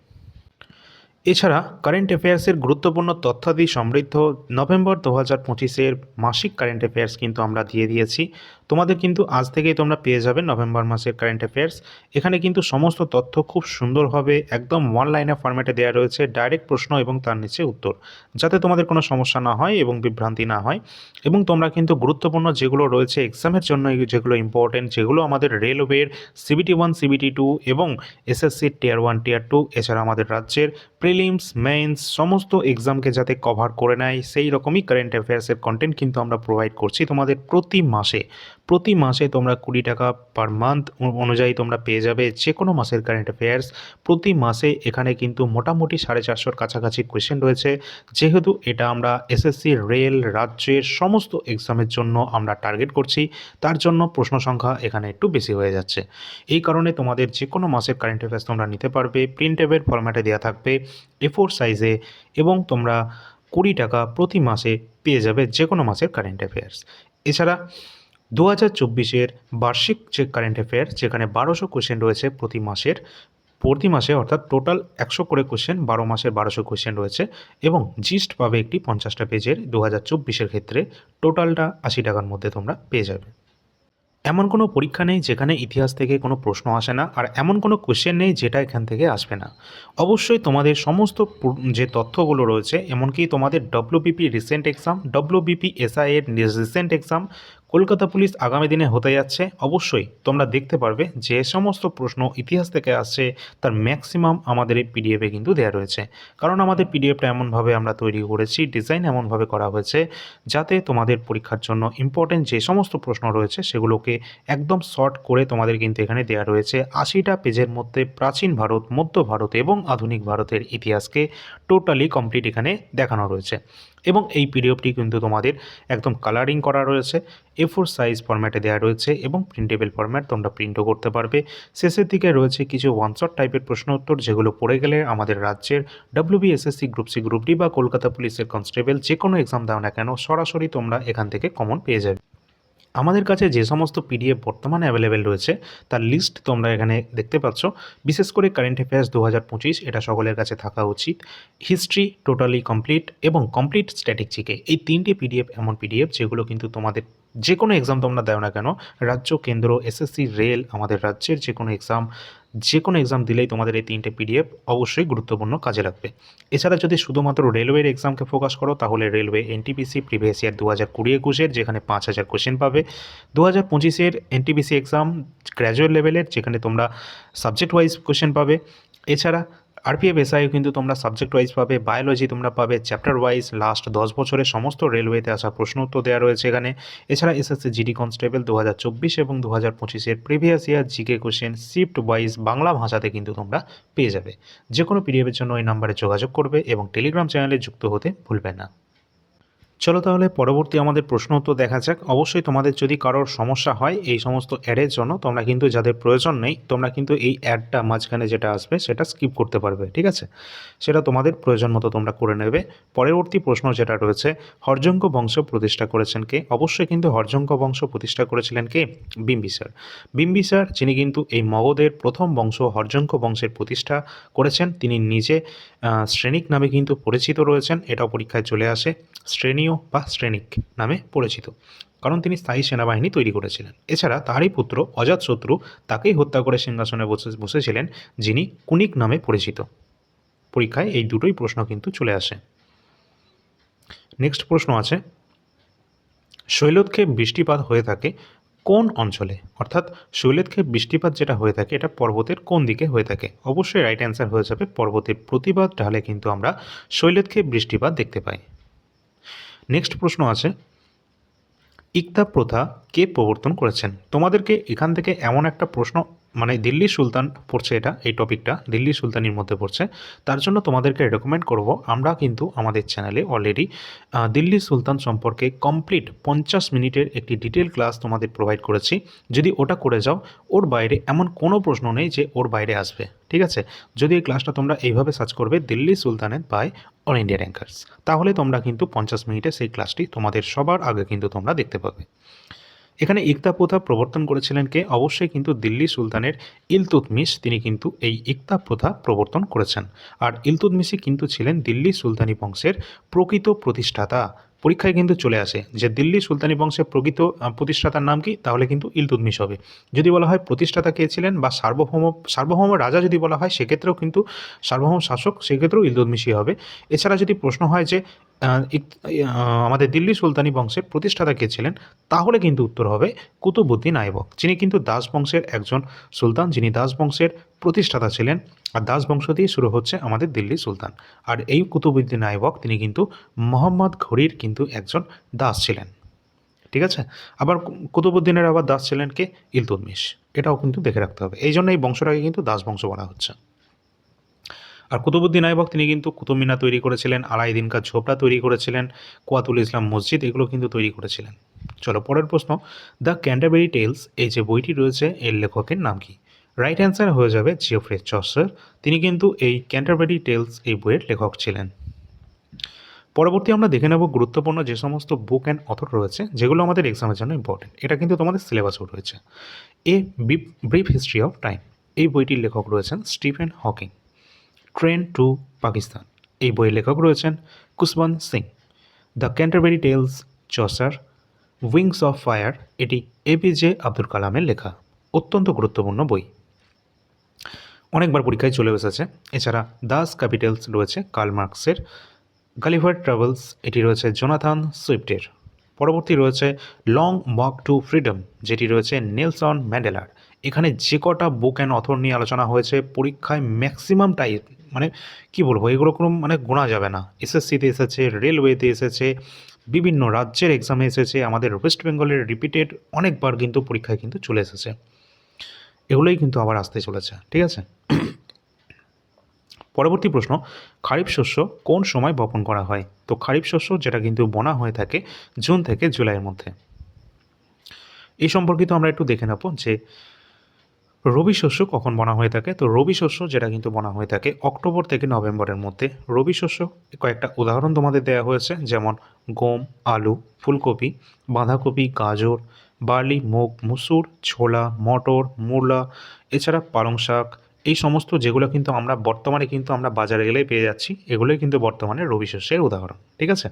এছাড়া কারেন্ট অ্যাফেয়ার্সের গুরুত্বপূর্ণ তথ্যাদি সমৃদ্ধ নভেম্বর 2025-এর মাসিক কারেন্ট অ্যাফেয়ার্স কিন্তু আমরা দিয়ে দিয়েছি। তোমাদের কিন্তু আজ থেকেই তোমরা পেয়ে যাবে নভেম্বর মাসের কারেন্ট অ্যাফেয়ার্স। এখানে কিন্তু সমস্ত তথ্য খুব সুন্দরভাবে একদম ওয়ান লাইনের ফরম্যাটে দেওয়া রয়েছে, ডাইরেক্ট প্রশ্ন এবং তার নিচে উত্তর, যাতে তোমাদের কোনো সমস্যা না হয় এবং বিভ্রান্তি না হয়। এবং তোমরা কিন্তু গুরুত্বপূর্ণ যেগুলো রয়েছে এক্সামের জন্য, যেগুলো ইম্পর্টেন্ট, যেগুলো আমাদের রেলওয়ের CBT 1 CBT 2 এবং SSC টিয়ার 1 টিয়ার 2, এছাড়া আমাদের রাজ্যের প্রিলিমস মেন্স সমস্ত এক্সামকে যাতে কভার করে নেয় সেই রকমই কারেন্ট অ্যাফেয়ার্সের কন্টেন্ট কিন্তু আমরা প্রোভাইড করছি তোমাদের প্রতি মাসে তোমরা 20 টাকা পার মান্থ অনুযায়ী তোমরা পেয়ে যাবে যে কোনো মাসের কারেন্ট অ্যাফেয়ার্স। প্রতি মাসে এখানে কিন্তু মোটামুটি 450-র কাছাকাছি কোয়েশ্চেন রয়েছে। যেহেতু এটা আমরা SSC রেল রাজ্যের সমস্ত এক্সামের জন্য আমরা টার্গেট করছি, তার জন্য প্রশ্ন সংখ্যা এখানে একটু বেশি হয়ে যাচ্ছে। এই কারণে তোমাদের যে কোনো মাসের কারেন্ট অ্যাফেয়ার্স তোমরা নিতে পারবে, প্রিন্টেবল ফরম্যাটে দেওয়া থাকবে A4 সাইজে, এবং তোমরা 20 টাকা প্রতি মাসে পেয়ে যাবে যে কোনো মাসের কারেন্ট অ্যাফেয়ার্স। এছাড়া 2024-এর বার্ষিক যে কারেন্ট অ্যাফেয়ার্স, যেখানে 1200 কোয়েশ্চেন রয়েছে প্রতি মাসে অর্থাৎ টোটাল 100 করে কোয়েশ্চেন, 12 মাসের 1200 কোয়েশ্চেন রয়েছে, এবং জিস্ট পাবে একটি 50টা পেজের 2024-এর ক্ষেত্রে। টোটালটা 80 টাকার মধ্যে তোমরা পেয়ে যাবে। এমন কোনো পরীক্ষা নেই যেখানে ইতিহাস থেকে কোনো প্রশ্ন আসে না, আর এমন কোনো কোশ্চেন নেই যেটা এখান থেকে আসবে না। অবশ্যই তোমাদের সমস্ত যে তথ্যগুলো রয়েছে, এমনকি তোমাদের WBP recent exam, WBP SI এর রিসেন্ট এক্সাম, কলকাতা পুলিশ আগামী দিনে হতে যাচ্ছে, অবশ্যই তোমরা দেখতে পারবে যে সমস্ত প্রশ্ন ইতিহাস থেকে আসছে তার ম্যাক্সিমাম আমাদের এই পিডিএফে কিন্তু দেওয়া রয়েছে। কারণ আমাদের পিডিএফটা এমনভাবে আমরা তৈরি করেছি, ডিজাইন এমনভাবে করা হয়েছে যাতে তোমাদের পরীক্ষার জন্য ইম্পর্টেন্ট যে সমস্ত প্রশ্ন রয়েছে সেগুলোকে একদম শর্ট করে তোমাদের কিন্তু এখানে দেওয়া রয়েছে। 80টা পেজের মধ্যে প্রাচীন ভারত, মধ্য ভারত এবং আধুনিক ভারতের ইতিহাসকে টোটালি কমপ্লিট এখানে দেখানো রয়েছে। এবং এই পিডিএফটি কিন্তু তোমাদের একদম কালারিং করা রয়েছে, A4 সাইজ ফরম্যাটে দেওয়া রয়েছে, এবং প্রিন্টেবল ফরম্যাট, তোমরা প্রিন্টও করতে পারবে। শেষের দিকে রয়েছে কিছু ওয়ান শট টাইপের প্রশ্ন উত্তর, যেগুলো পড়ে গেলে আমাদের রাজ্যের WBSSC group C group D বা কলকাতা পুলিশের কনস্টেবল যে কোনো এক্সাম দাও না কেন সরাসরি তোমরা এখান থেকে কমন পেয়ে যাবে। আমাদের কাছে যে সমস্ত পিডিএফ বর্তমানে অ্যাভেলেবেল রয়েছে তার লিস্ট তোমরা এখানে দেখতে পাচ্ছ। বিশেষ করে কারেন্ট অ্যাফেয়ার্স 2025 এটা সকলের কাছে থাকা উচিত, হিস্ট্রি টোটালি কমপ্লিট, এবং কমপ্লিট স্ট্যাটিক জিকে, এই 3টে পিডিএফ এমন পিডিএফ যেগুলো কিন্তু তোমাদের যে কোনো এক্সাম তোমরা দাও না কেন, রাজ্য, কেন্দ্র, SSC, রেল, আমাদের রাজ্যের যে কোনো এক্সাম দিলেই তোমাদের এই 3টে পিডিএফ অবশ্যই গুরুত্বপূর্ণ কাজে লাগবে। এছাড়া যদি শুধুমাত্র রেলওয়ের এক্সামকে ফোকাস করো, তাহলে রেলওয়ে NTPC প্রিভিয়াস ইয়ার 2020-21-এর যেখানে 5000 কোশ্চেন পাবে, 2025-এর NTPC এক্সাম গ্র্যাজুয়েট লেভেলের, যেখানে তোমরা সাবজেক্ট ওয়াইজ কোশ্চেন পাবে। এছাড়া RPF SIও কিন্তু তোমরা সাবজেক্ট ওয়াইজ পাবে, বায়োলজি তোমরা পাবে চ্যাপ্টার ওয়াইজ, লাস্ট 10 বছরের সমস্ত রেলওয়েতে আসা প্রশ্ন উত্তর দেওয়া রয়েছে এখানে। এছাড়া SSC GD কনস্টেবল 2024 এবং 2025-এর previous year GK question shift wise Bangla ভাষাতে কিন্তু তোমরা পেয়ে যাবে। যে কোনো পিডিএফের জন্য এই নাম্বারে যোগাযোগ করবে এবং টেলিগ্রাম চ্যানেলে যুক্ত হতে ভুলবে না। চলো তাহলে পরবর্তী আমাদের প্রশ্ন উত্তর দেখা যাক। অবশ্যই তোমাদের যদি কারোর সমস্যা হয় এই সমস্ত অ্যাডের জন্য, তোমরা কিন্তু যাদের প্রয়োজন নেই তোমরা কিন্তু এই অ্যাডটা মাঝখানে যেটা আসবে সেটা স্কিপ করতে পারবে, ঠিক আছে। সেটা তোমাদের প্রয়োজন মতো তোমরা করে নেবে। পরবর্তী প্রশ্ন যেটা রয়েছে, হর্যঙ্ক বংশ প্রতিষ্ঠা করেছেন কে? অবশ্যই কিন্তু হর্যঙ্ক বংশ প্রতিষ্ঠা করেছিলেন কে? বিম্বিসার। বিম্বিসার যিনি কিন্তু এই মগধের প্রথম বংশ হর্যঙ্ক বংশের প্রতিষ্ঠা করেছেন। তিনি নিজে শ্রেণিক নামে কিন্তু পরিচিত রয়েছেন, এটাও পরীক্ষায় চলে আসে, শ্রেণীয় বা শ্রেণিক নামে পরিচিত, কারণ তিনি স্থায়ী সেনাবাহিনী তৈরি করেছিলেন। এছাড়া তারই পুত্র অজাতশত্রু তাকেই হত্যা করে সিংহাসনে বসেছিলেন, যিনি কুনিক নামে পরিচিত। পরীক্ষায় এই দুটোই প্রশ্ন কিন্তু চলে আসে। নেক্সট প্রশ্ন আছে, শৈলক্ষে বৃষ্টিপাত হয়ে থাকে কোন অঞ্চলে? অর্থাৎ শৈলক্ষে বৃষ্টিপাত যেটা হয়ে থাকে এটা পর্বতের কোন দিকে হয়ে থাকে? অবশ্যই রাইট অ্যান্সার হয়ে যাবে পর্বতের প্রতিবাদ ঢালে কিন্তু আমরা শৈলক্ষে বৃষ্টিপাত দেখতে পাই। নেক্সট প্রশ্ন আছে, ইকতা প্রথা কে প্রবর্তন করেছেন? তোমাদেরকে এখান থেকে এমন একটা প্রশ্ন, মানে দিল্লি সুলতান পড়ছে, এই টপিকটা দিল্লি সুলতানির মধ্যে পড়ছে, তার জন্য তোমাদেরকে রেকমেন্ড করব, আমরা কিন্তু আমাদের চ্যানেলে অলরেডি দিল্লি সুলতান সম্পর্কে কমপ্লিট 50 মিনিটের একটি ডিটেল ক্লাস তোমাদের প্রোভাইড করেছি। যদি ওটা করে যাও, ওর বাইরে এমন কোনো প্রশ্ন নেই যে ওর বাইরে আসবে, ঠিক আছে? যদি এই ক্লাসটা তোমরা এইভাবে সার্চ করবে Delhi sultanate by all India rankers, তাহলে তোমরা কিন্তু 50 মিনিটে সেই ক্লাসটি তোমাদের সবার আগে কিন্তু তোমরা দেখতে পাবে। এখানে ইকতা প্রথা প্রবর্তন করেছিলেন কে? অবশ্যই কিন্তু দিল্লি সুলতানের ইলতুৎমিশ, তিনি কিন্তু এই ইকতা প্রথা প্রবর্তন করেছেন। আর ইলতুৎমিশই কিন্তু ছিলেন দিল্লি সুলতানি বংশের প্রকৃত প্রতিষ্ঠাতা। পরীক্ষায় কিন্তু চলে আসে যে দিল্লি সুলতানি বংশের প্রকৃত প্রতিষ্ঠাতার নাম কি, তাহলে কিন্তু ইলতুৎমিশ হবে। যদি বলা হয় প্রতিষ্ঠাতা কে ছিলেন বা সার্বভৌম রাজা যদি বলা হয়, সেক্ষেত্রেও কিন্তু সার্বভৌম শাসক, সেক্ষেত্রেও ইলতুৎমিশই হবে। এছাড়া যদি প্রশ্ন হয় যে আমাদের দিল্লি সুলতানি বংশের প্রতিষ্ঠাতা কে ছিলেন, তাহলে কিন্তু উত্তর হবে কুতুবউদ্দিন আইবক, যিনি কিন্তু দাস বংশের একজন সুলতান, যিনি দাস বংশের প্রতিষ্ঠাতা ছিলেন। আর দাস বংশ দিয়ে শুরু হচ্ছে আমাদের দিল্লি সুলতান। আর এই কুতুবউদ্দিন আইবক তিনি কিন্তু মোহাম্মদ ঘুরির কিন্তু একজন দাস ছিলেন, ঠিক আছে? আবার কুতুবউদ্দিনের আবার দাস ছিলেন কে? ইলতুৎমিশ। এটাও কিন্তু দেখে রাখতে হবে, এই জন্য এই বংশটাকে কিন্তু দাস বংশ বলা হচ্ছে। আর কুতুবউদ্দিন আইবক তিনি কিন্তু কুতুব মিনার তৈরি করেছিলেন, আলাউদ্দিন কা ঝোপড়া তৈরি করেছিলেন, কুয়াতুল ইসলাম মসজিদ, এগুলো কিন্তু তৈরি করেছিলেন। চলো পরের প্রশ্ন, দ্য ক্যান্টারবেরি টেলস এই যে বইটি রয়েছে, এর লেখকের নাম কি? রাইট অ্যান্সার হয়ে যাবে জিওফ্রে চসার, তিনি কিন্তু এই ক্যান্টারবেরি টেলস এই বইয়ের লেখক ছিলেন। পরবর্তী আমরা দেখে নেব গুরুত্বপূর্ণ যে সমস্ত বুক অ্যান্ড অথর রয়েছে, যেগুলো আমাদের এক্সামের জন্য ইম্পর্টেন্ট। এটা কিন্তু তোমাদের সিলেবাসও রয়েছে। A brief history of time, এই বইটির লেখক রয়েছেন Stephen Hawking. Train to Pakistan, এই বইয়ের লেখক রয়েছেন Khushwant Singh. The Canterbury Tales, Chaucer. Wings of fire, এটি এপিজে আব্দুল কালামের লেখা, অত্যন্ত গুরুত্বপূর্ণ বই, অনেকবার পরীক্ষায় চলে এসেছে। এছাড়া দাস ক্যাপিটালস রয়েছে কার্ল মার্কসের। গালিভার ট্রাভেলস, এটি রয়েছে জোনাথন সুইফটের। পরবর্তী রয়েছে লং ওয়াক টু ফ্রিডম, যেটি রয়েছে নেলসন ম্যান্ডেলার। এখানে যে কটা বুক অ্যান্ড অথর নিয়ে আলোচনা হয়েছে, পরীক্ষায় ম্যাক্সিমাম টাইপ, মানে কি বলবো, এগুলো কোনো মানে গোনা যাবে না। এসএসসিতে এসেছে, রেলওয়েতে এসেছে, বিভিন্ন রাজ্যের এক্সামে এসেছে, আমাদের ওয়েস্ট বেঙ্গলের রিপিটেড অনেকবার কিন্তু পরীক্ষায় কিন্তু চলে এসেছে। এগুলোই কিন্তু আবার আসতে চলেছে, ঠিক আছে? পরবর্তী প্রশ্ন, খারিফ শস্য কোন সময় বপন করা হয়? তো খারিফ শস্য যেটা কিন্তু বোনা হয়ে থাকে জুন থেকে জুলাইয়ের মধ্যে। এই সম্পর্কিত আমরা একটু দেখে নেব যে রবি শস্য কখন বোনা হয়ে থাকে। তো রবি শস্য যেটা কিন্তু বোনা হয়ে থাকে অক্টোবর থেকে নভেম্বরের মধ্যে। রবি শস্য কয়েকটা উদাহরণ তোমাদের দেওয়া হয়েছে, যেমন গম, আলু, ফুলকপি, বাঁধাকপি, গাজর, বার্লি, মুগ, মুসুর, ছোলা, মটর, মূলা, এছাড়া পালং শাক, এই সমস্ত যেগুলো কিন্তু আমরা বর্তমানে কিন্তু আমরা বাজারে গেলেই পেয়ে যাচ্ছি, এগুলোই কিন্তু বর্তমানে রবি শস্যের উদাহরণ, ঠিক আছে?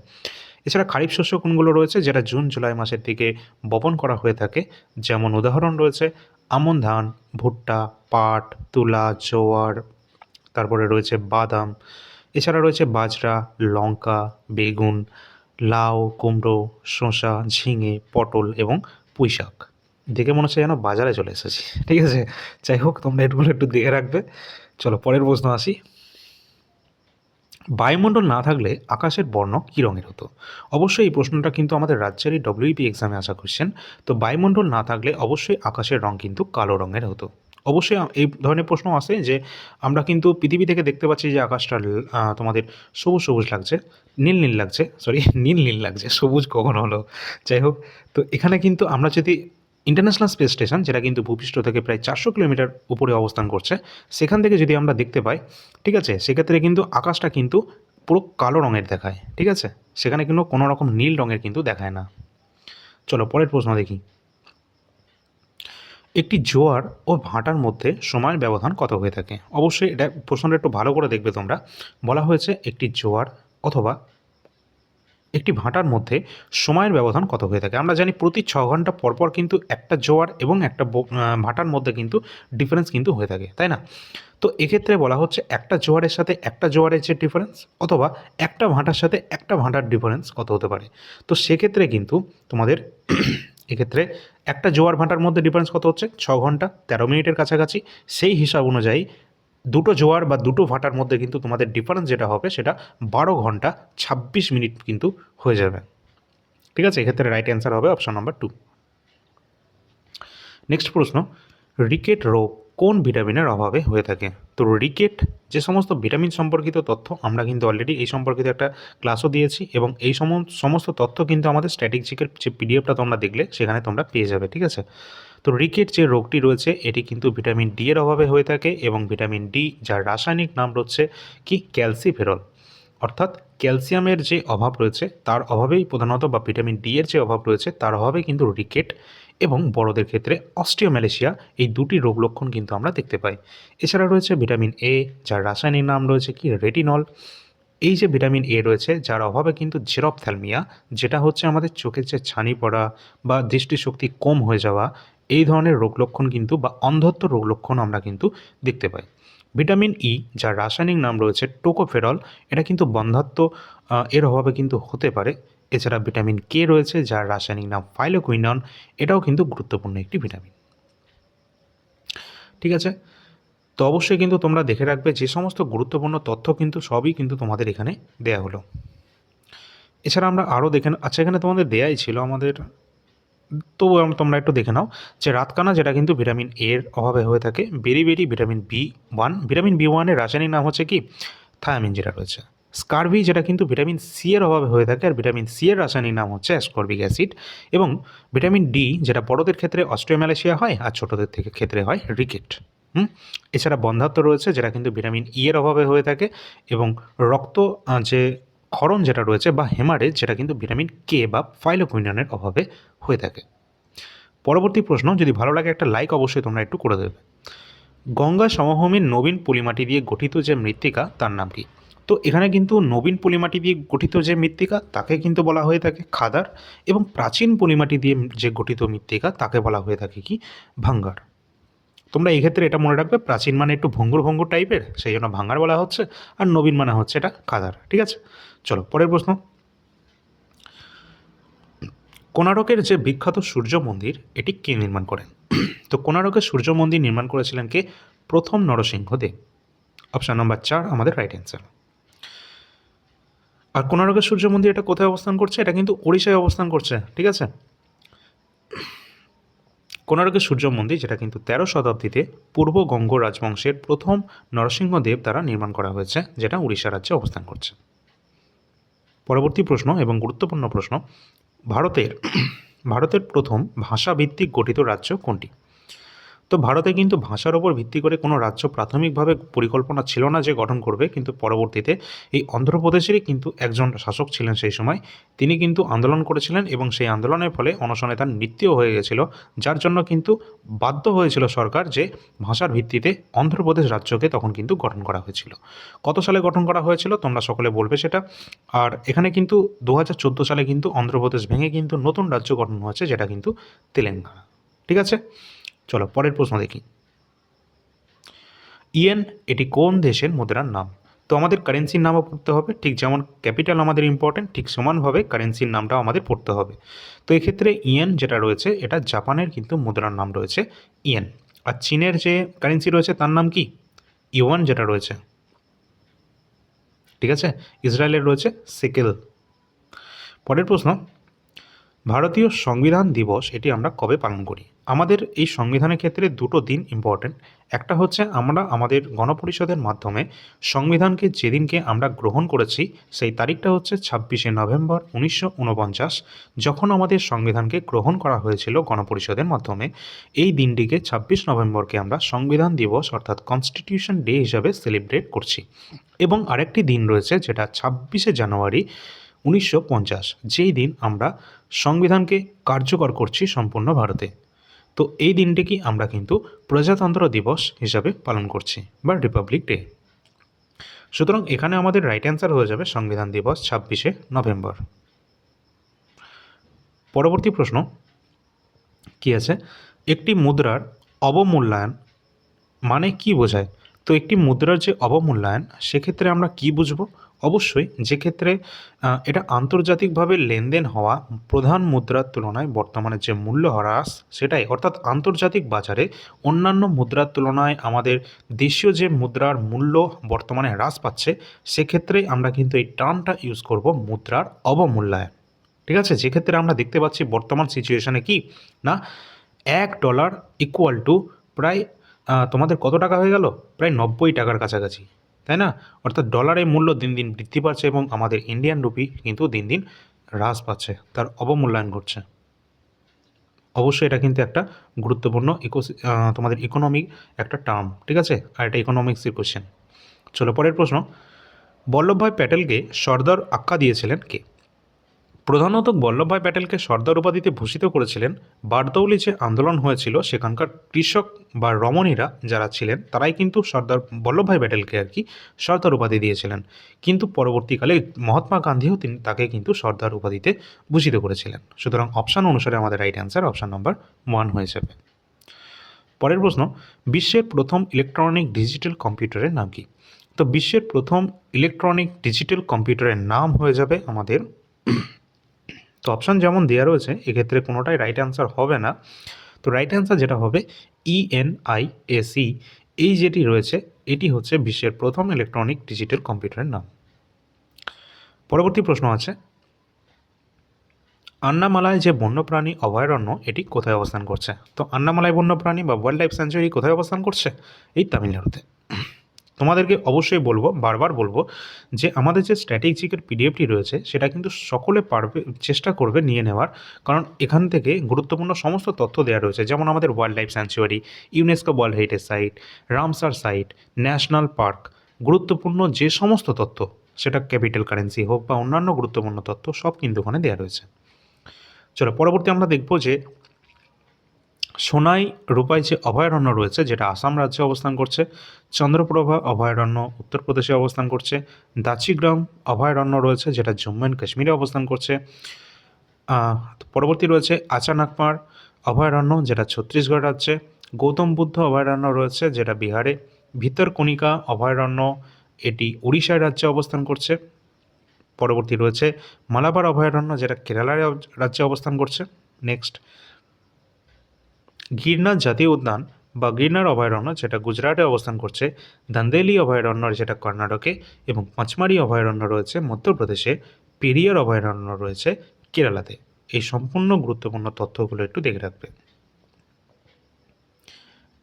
এছাড়া খারিফ শস্য কোনগুলো রয়েছে, যেটা জুন জুলাই মাসের দিকে বপন করা হয়ে থাকে, যেমন উদাহরণ রয়েছে আমন ধান, ভুট্টা, পাট, তুলা, জোয়ার, তারপরে রয়েছে বাদাম, এছাড়া রয়েছে বাজরা, লঙ্কা, বেগুন, লাউ, কুমড়ো, শসা, ঝিঙে, পটল এবং পুঁই শাক। দেখে মনে হচ্ছে যেন বাজারে চলে এসেছি, ঠিক আছে? যাই হোক, তোমরা এগুলো একটু দেখে রাখবে। চলো পরের প্রশ্ন আসি, বায়ুমণ্ডল না থাকলে আকাশের বর্ণ কী রঙের হতো? অবশ্যই এই প্রশ্নটা কিন্তু আমাদের রাজ্যেরই ডব্লিউপি এক্সামে আসা কোশ্চেন। তো বায়ুমণ্ডল না থাকলে অবশ্যই আকাশের রং কিন্তু কালো রঙের হতো। অবশ্যই এই ধরনের প্রশ্ন আসে যে আমরা কিন্তু পৃথিবী থেকে দেখতে পাচ্ছি যে আকাশটা তোমাদের সবুজ সবুজ লাগছে, নীল নীল লাগছে, সরি নীল নীল লাগছে, সবুজ কখন হলো? যাই হোক, তো এখানে কিন্তু আমরা যদি ইন্টারন্যাশনাল স্পেস স্টেশন, যেটা কিন্তু ভূপৃষ্ঠ থেকে প্রায় 400 কিলোমিটার উপরে অবস্থান করছে, সেখান থেকে যদি আমরা দেখতে পাই, ঠিক আছে, সেক্ষেত্রে কিন্তু আকাশটা কিন্তু পুরো কালো রঙের দেখায়, ঠিক আছে? সেখানে কিন্তু কোনো রকম নীল রঙের কিন্তু দেখায় না। চলো পরের প্রশ্ন দেখি, একটি জোয়ার ও ভাটার মধ্যে সময়ের ব্যবধান কত হয়ে থাকে? অবশ্যই এটা প্রশ্নটা একটু ভালো করে দেখবে তোমরা। বলা হয়েছে একটি জোয়ার অথবা একটি ভাটার মধ্যে সময়ের ব্যবধান কত হয়ে থাকে। আমরা জানি প্রতি 6 ঘন্টা পরপর কিন্তু একটা জোয়ার এবং একটা ভাটার মধ্যে কিন্তু ডিফারেন্স কিন্তু হয়ে থাকে, তাই না? তো এক্ষেত্রে বলা হচ্ছে একটা জোয়ারের সাথে একটা জোয়ারের যে ডিফারেন্স, অথবা একটা ভাটার সাথে একটা ভাটার ডিফারেন্স কত হতে পারে। তো সেক্ষেত্রে কিন্তু তোমাদের এক্ষেত্রে একটা জোয়ার ভাটার মধ্যে ডিফারেন্স কত হচ্ছে, 6 ঘন্টা 13 মিনিটের কাছাকাছি। সেই হিসাব অনুযায়ী দুটো জোয়ার বা দুটো ভাটার মধ্যে কিন্তু তোমাদের ডিফারেন্স যেটা হবে সেটা 12 ঘন্টা 26 মিনিট কিন্তু হয়ে যাবে। ঠিক আছে, এক্ষেত্রে রাইট অ্যান্সার হবে অপশন নাম্বার 2। নেক্সট প্রশ্ন, রিকেট রোগ কোন ভিটামিনের অভাবে হয়ে থাকে? তো রিকেট যে সমস্ত ভিটামিন সম্পর্কিত তথ্য আমরা কিন্তু অলরেডি এই সম্পর্কিত একটা ক্লাসও দিয়েছি, এবং এই সমস্ত তথ্য কিন্তু আমাদের স্ট্র্যাটেজিকের যে পিডিএফটা তোমরা দেখলে সেখানে তোমরা পেয়ে যাবে। ঠিক আছে, তো রিকেট যে রোগটি রয়েছে এটি কিন্তু ভিটামিন ডি এর অভাবে হয়ে থাকে, এবং ভিটামিন ডি যার রাসায়নিক নাম হচ্ছে কি ক্যালসিফেরল, অর্থাৎ ক্যালসিয়ামের যে অভাব রয়েছে তার অভাবেই প্রধানত, বা ভিটামিন ডি এর যে অভাব রয়েছে তার অভাবে কিন্তু রিকেট এবং বড়দের ক্ষেত্রে অস্টিওম্যালেশিয়া এই দুটি রোগ লক্ষণ কিন্তু আমরা দেখতে পাই। এছাড়া রয়েছে ভিটামিন এ যার রাসায়নিক নাম রয়েছে কি রেটিনল। এই যে ভিটামিন এ রয়েছে যার অভাবে কিন্তু জেরপ্থ্যালমিয়া, যেটা হচ্ছে আমাদের চোখের যে ছানি পড়া বা দৃষ্টিশক্তি কম হয়ে যাওয়া, এই ধরনের রোগ লক্ষণ কিন্তু বা অন্ধত্ব রোগ লক্ষণ আমরা কিন্তু দেখতে পাই। ভিটামিন ই যার রাসায়নিক নাম রয়েছে টোকোফেরল, এটা কিন্তু বন্ধ্যাত্ব এর অভাবে কিন্তু হতে পারে। এছাড়া ভিটামিন কে রয়েছে যার রাসায়নিক নাম ফাইলোকুইনন, এটাও কিন্তু গুরুত্বপূর্ণ একটি ভিটামিন। ঠিক আছে, তো অবশ্যই কিন্তু তোমরা দেখে রাখবে যে সমস্ত গুরুত্বপূর্ণ তথ্য কিন্তু সবই কিন্তু তোমাদের এখানে দেয়া হলো। এছাড়া আমরা আরও দেখে আচ্ছা, এখানে তোমাদের দেয়াই ছিল আমাদের, তো তোমরা একটু দেখে নাও যে রাতকানা যেটা কিন্তু ভিটামিন এর অভাবে হয়ে থাকে, বেরি ভিটামিন বি1, ভিটামিন বি1 রাসায়নিক নাম হচ্ছে কি থায়ামিন যেটা রয়েছে। স্কারভি যেটা কিন্তু ভিটামিন সি এর অভাবে হয়ে থাকে, আর ভিটামিন সি এর রাসায়নিক নাম হচ্ছে অ্যাসকর্বিক অ্যাসিড। এবং ভিটামিন ডি যেটা বড়দের ক্ষেত্রে অস্ট্রিওম্যালেশিয়া হয়, আর ছোটদের থেকে ক্ষেত্রে হয় রিকেট। এছাড়া বন্ধ্যাত্ব রয়েছে যেটা কিন্তু ভিটামিন ই এর অভাবে হয়ে থাকে, এবং রক্ত যে ক্ষরণ যেটা রয়েছে বা হেমারেজ, যেটা কিন্তু ভিটামিন কে বা ফাইলোকুইননের অভাবে হয়ে থাকে। পরবর্তী প্রশ্ন, যদি ভালো লাগে একটা লাইক অবশ্যই তোমরা একটু করে দেবে। গঙ্গা সমভূমির নবীন পলিমাটি দিয়ে গঠিত যে মৃত্তিকা তার নাম কি? তো এখানে কিন্তু নবীন পলিমাটি দিয়ে গঠিত যে মৃত্তিকা তাকে কিন্তু বলা হয়ে থাকে খাদার, এবং প্রাচীন পলিমাটি দিয়ে যে গঠিত মৃত্তিকা তাকে বলা হয়ে থাকে কি ভাঙ্গার। তোমরা এই ক্ষেত্রে এটা মনে রাখবে, প্রাচীন মানে একটু ভঙ্গুর ভঙ্গুর টাইপের, সেই জন্য ভাঙ্গার বলা হচ্ছে, আর নবীন মানে হচ্ছে এটা খাদার। ঠিক আছে, চলো পরের প্রশ্ন। কোণারকের যে বিখ্যাত সূর্য মন্দির এটি কে নির্মাণ করেন? তো কোণারকের সূর্য মন্দির নির্মাণ করেছিলেন কে? প্রথম নরসিংহদেব। অপশান নাম্বার 4 আমাদের রাইট অ্যান্সার। আর কোণারকের সূর্য মন্দির এটা কোথায় অবস্থান করছে? এটা কিন্তু ওড়িশায় অবস্থান করছে। ঠিক আছে, কোণারকের সূর্য মন্দির যেটা কিন্তু 13 শতাব্দীতে পূর্ব গঙ্গ রাজবংশের প্রথম নরসিংহদেব দ্বারা নির্মাণ করা হয়েছে, যেটা উড়িষ্যা রাজ্যে অবস্থান করছে। পরবর্তী প্রশ্ন এবং গুরুত্বপূর্ণ প্রশ্ন, ভারতের ভারতের প্রথম ভাষাভিত্তিক গঠিত রাজ্য কোনটি? তো ভারতে কিন্তু ভাষার ওপর ভিত্তি করে কোনো রাজ্য প্রাথমিকভাবে পরিকল্পনা ছিল না যে গঠন করবে, কিন্তু পরবর্তীতে এই অন্ধ্রপ্রদেশেরই কিন্তু একজন শাসক ছিলেন সেই সময়, তিনি কিন্তু আন্দোলন করেছিলেন, এবং সেই আন্দোলনের ফলে অনশনে তার মৃত্যুও হয়ে গেছিল, যার জন্য কিন্তু বাধ্য হয়েছিল সরকার যে ভাষার ভিত্তিতে অন্ধ্রপ্রদেশ রাজ্যকে তখন কিন্তু গঠন করা হয়েছিল। কত সালে গঠন করা হয়েছিল তোমরা সকলে বলবে সেটা। আর এখানে কিন্তু 2014 সালে কিন্তু অন্ধ্রপ্রদেশ ভেঙে কিন্তু নতুন রাজ্য গঠন হয়েছে, যেটা কিন্তু তেলেঙ্গানা। ঠিক আছে, চলো পরের প্রশ্ন দেখি। ইয়েন এটি কোন দেশের মুদ্রার নাম? তো আমাদের কারেন্সির নামও পড়তে হবে, ঠিক যেমন ক্যাপিটাল আমাদের ইম্পর্টেন্ট, ঠিক সমানভাবে কারেন্সির নামটাও আমাদের পড়তে হবে। তো এক্ষেত্রে ইয়েন যেটা রয়েছে এটা জাপানের কিন্তু মুদ্রার নাম রয়েছে ইয়েন। আর চীনের যে কারেন্সি রয়েছে তার নাম কি? ইউয়ান যেটা রয়েছে। ঠিক আছে, ইসরায়েলের রয়েছে সেকেল। পরের প্রশ্ন, ভারতীয় সংবিধান দিবস এটি আমরা কবে পালন করি? আমাদের এই সংবিধানের ক্ষেত্রে দুটো দিন ইম্পর্টেন্ট। একটা হচ্ছে আমরা আমাদের গণপরিষদের মাধ্যমে সংবিধানকে যেদিনকে আমরা গ্রহণ করেছি সেই তারিখটা হচ্ছে 26শে নভেম্বর 1949, যখন আমাদের সংবিধানকে গ্রহণ করা হয়েছিল গণপরিষদের মাধ্যমে। এই দিনটিকে 26 নভেম্বরকে আমরা সংবিধান দিবস অর্থাৎ কনস্টিটিউশন ডে হিসাবে সেলিব্রেট করছি। এবং আরেকটি দিন রয়েছে যেটা 26শে জানুয়ারি 1950, যেই দিন আমরা সংবিধানকে কার্যকর করছি সম্পূর্ণ ভারতে। তো এই দিনটিকে আমরা কিন্তু প্রজাতন্ত্র দিবস হিসাবে পালন করছি বা রিপাবলিক ডে। সুতরাং এখানে আমাদের রাইট অ্যান্সার হয়ে যাবে সংবিধান দিবস 26শে নভেম্বর। পরবর্তী প্রশ্ন কি আছে, একটি মুদ্রার অবমূল্যায়ন মানে কি বোঝায়? তো একটি মুদ্রার যে অবমূল্যায়ন সেক্ষেত্রে আমরা কি বুঝবো? অবশ্যই যে ক্ষেত্রে এটা আন্তর্জাতিকভাবে লেনদেন হওয়া প্রধান মুদ্রার তুলনায় বর্তমানে যে মূল্য হ্রাস সেটাই, অর্থাৎ আন্তর্জাতিক বাজারে অন্যান্য মুদ্রার তুলনায় আমাদের দেশীয় যে মুদ্রার মূল্য বর্তমানে হ্রাস পাচ্ছে, সেক্ষেত্রে আমরা কিন্তু এই টার্মটা ইউজ করব মুদ্রার অবমূল্যায়ন। ঠিক আছে, যেক্ষেত্রে আমরা দেখতে পাচ্ছি বর্তমান সিচুয়েশানে কি না $1 ইকুয়াল টু প্রায় তোমাদের কত টাকা হয়ে গেল, প্রায় 90 টাকার কাছাকাছি, তাই না? অর্থাৎ ডলারের মূল্য দিন দিন বৃদ্ধি পাচ্ছে এবং আমাদের ইন্ডিয়ান রুপি কিন্তু দিন দিন হ্রাস পাচ্ছে, তার অবমূল্যায়ন ঘটছে। অবশ্যই এটা কিন্তু একটা গুরুত্বপূর্ণ তোমাদের ইকোনমিক একটা টার্ম, ঠিক আছে, আর এটা ইকোনমিক্সের কোশ্চেন। চলো পরের প্রশ্ন, বল্লভভাই প্যাটেলকে সর্দার আখ্যা দিয়েছিলেন কে? প্রধানত বল্লভভাই প্যাটেলকে সর্দার উপাধিতে ভূষিত করেছিলেন বারদৌলি যে আন্দোলন হয়েছিল সেখানকার কৃষক বা রমণীরা যারা ছিলেন তারাই কিন্তু সর্দার বল্লভভাই প্যাটেলকে আর কি সর্দার উপাধি দিয়েছিলেন, কিন্তু পরবর্তীকালে মহাত্মা গান্ধীও তাকে কিন্তু সর্দার উপাধিতে ভূষিত করেছিলেন। সুতরাং অপশান অনুসারে আমাদের রাইট অ্যান্সার অপশান নম্বর 1 হয়ে যাবে। পরের প্রশ্ন, বিশ্বের প্রথম ইলেকট্রনিক ডিজিটাল কম্পিউটারের নাম কি? তো বিশ্বের প্রথম ইলেকট্রনিক ডিজিটাল কম্পিউটারের নাম হয়ে যাবে আমাদের, তো অপশান যেমন দেওয়া রয়েছে এক্ষেত্রে কোনোটাই রাইট অ্যান্সার হবে না। তো রাইট অ্যান্সার যেটা হবে ENIAC, এই যেটি রয়েছে এটি হচ্ছে বিশ্বের প্রথম ইলেকট্রনিক ডিজিটাল কম্পিউটারের নাম। পরবর্তী প্রশ্ন আছে, আন্নামালায় যে বন্যপ্রাণী অভয়ারণ্য এটি কোথায় অবস্থান করছে? তো আন্নামালাই বন্যপ্রাণী বা ওয়াইল্ড লাইফ স্যাঞ্চুরি কোথায় অবস্থান করছে? এই তামিলনাড়ুতে। তোমাদেরকে অবশ্যই বলবো, বারবার বলবো যে আমাদের যে স্ট্র্যাটেজিকের পিডিএফটি রয়েছে সেটা কিন্তু সকলে পারবে, চেষ্টা করবে নিয়ে নেওয়ার, কারণ এখান থেকে গুরুত্বপূর্ণ সমস্ত তথ্য দেওয়া রয়েছে, যেমন আমাদের wildlife sanctuary, UNESCO world heritage site, Ramsar site, national park, গুরুত্বপূর্ণ যে সমস্ত তথ্য, সেটা ক্যাপিটাল কারেন্সি হোক বা অন্যান্য গুরুত্বপূর্ণ তথ্য, সব কিন্তু ওখানে দেওয়া রয়েছে। চলো পরবর্তী আমরা দেখব যে সোনাই রূপাই যে অভয়ারণ্য রয়েছে যেটা আসাম রাজ্যে অবস্থান করছে, চন্দ্রপ্রভা অভয়ারণ্য উত্তরপ্রদেশে অবস্থান করছে, দাচিগ্রাম অভয়ারণ্য রয়েছে যেটা জম্মু অ্যান্ড কাশ্মীরে অবস্থান করছে, পরবর্তী রয়েছে আচানাকমার অভয়ারণ্য যেটা ছত্তিশগড় রাজ্যে, গৌতম বুদ্ধ অভয়ারণ্য রয়েছে যেটা বিহারে, ভিতরকণিকা অভয়ারণ্য এটি উড়িষ্যা রাজ্যে অবস্থান করছে, পরবর্তী রয়েছে মালাবার অভয়ারণ্য যেটা কেরালা রাজ্যে অবস্থান করছে, নেক্সট গিরনার জাতীয় উদ্যান বা গিরনার অভয়ারণ্য যেটা গুজরাটে অবস্থান করছে, দান্দেলি অভয়ারণ্য যেটা কর্ণাটকে, এবং পাঁচমারি অভয়ারণ্য রয়েছে মধ্যপ্রদেশে, পেরিয়ার অভয়ারণ্য রয়েছে কেরালাতে। এই সম্পূর্ণ গুরুত্বপূর্ণ তথ্যগুলো একটু দেখে রাখবে।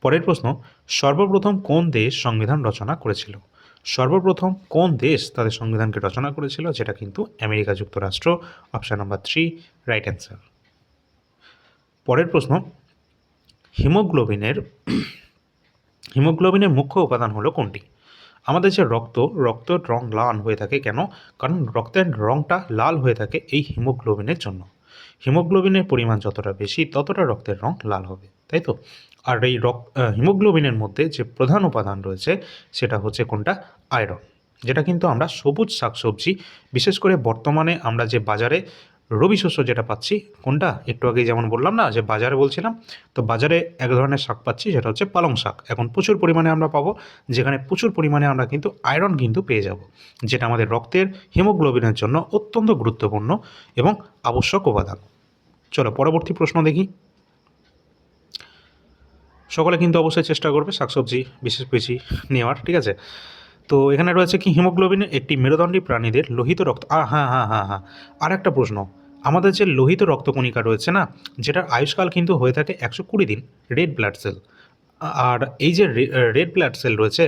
পরের প্রশ্ন, সর্বপ্রথম কোন দেশ সংবিধান রচনা করেছিল? সর্বপ্রথম কোন দেশ তাদের সংবিধানকে রচনা করেছিল? যেটা কিন্তু আমেরিকা যুক্তরাষ্ট্র, অপশান নাম্বার 3 রাইট অ্যান্সার। পরের প্রশ্ন, হিমোগ্লোবিনের মুখ্য উপাদান হলো কোনটি? আমাদের যে রক্তের রং লাল হয়ে থাকে কেন? কারণ রক্তের রংটা লাল হয়ে থাকে এই হিমোগ্লোবিনের জন্য। হিমোগ্লোবিনের পরিমাণ যতটা বেশি ততটা রক্তের রং লাল হবে, তাই তো? আর এই হিমোগ্লোবিনের মধ্যে যে প্রধান উপাদান রয়েছে সেটা হচ্ছে কোনটা? আয়রন, যেটা কিন্তু আমরা সবুজ শাকসবজি, বিশেষ করে বর্তমানে আমরা যে বাজারে রবি শস্য যেটা পাচ্ছি, কোনটা একটু আগে যেমন বললাম না যে বাজারে বলছিলাম, তো বাজারে এক ধরনের শাক পাচ্ছি যেটা হচ্ছে পালং শাক, এখন প্রচুর পরিমাণে আমরা পাবো, যেখানে প্রচুর পরিমাণে আমরা কিন্তু আয়রন কিন্তু পেয়ে যাব, যেটা আমাদের রক্তের হিমোগ্লোবিনের জন্য অত্যন্ত গুরুত্বপূর্ণ এবং আবশ্যক উপাদান। চলো পরবর্তী প্রশ্ন দেখি। সকলে কিন্তু অবশ্যই চেষ্টা করবে শাকসবজি বিশেষ বেশি নেওয়ার, ঠিক আছে? তো এখানে রয়েছে কি, হিমোগ্লোবিন একটি মেরুদণ্ডী প্রাণীদের লোহিত রক্ত, হ্যাঁ, আর একটা প্রশ্ন, আমাদের যে লোহিত রক্তকণিকা রয়েছে না, যেটার আয়ুষ্কাল কিন্তু হয়ে থাকে 120 দিন, রেড ব্লাড সেল, আর এই যে রেড ব্লাড সেল রয়েছে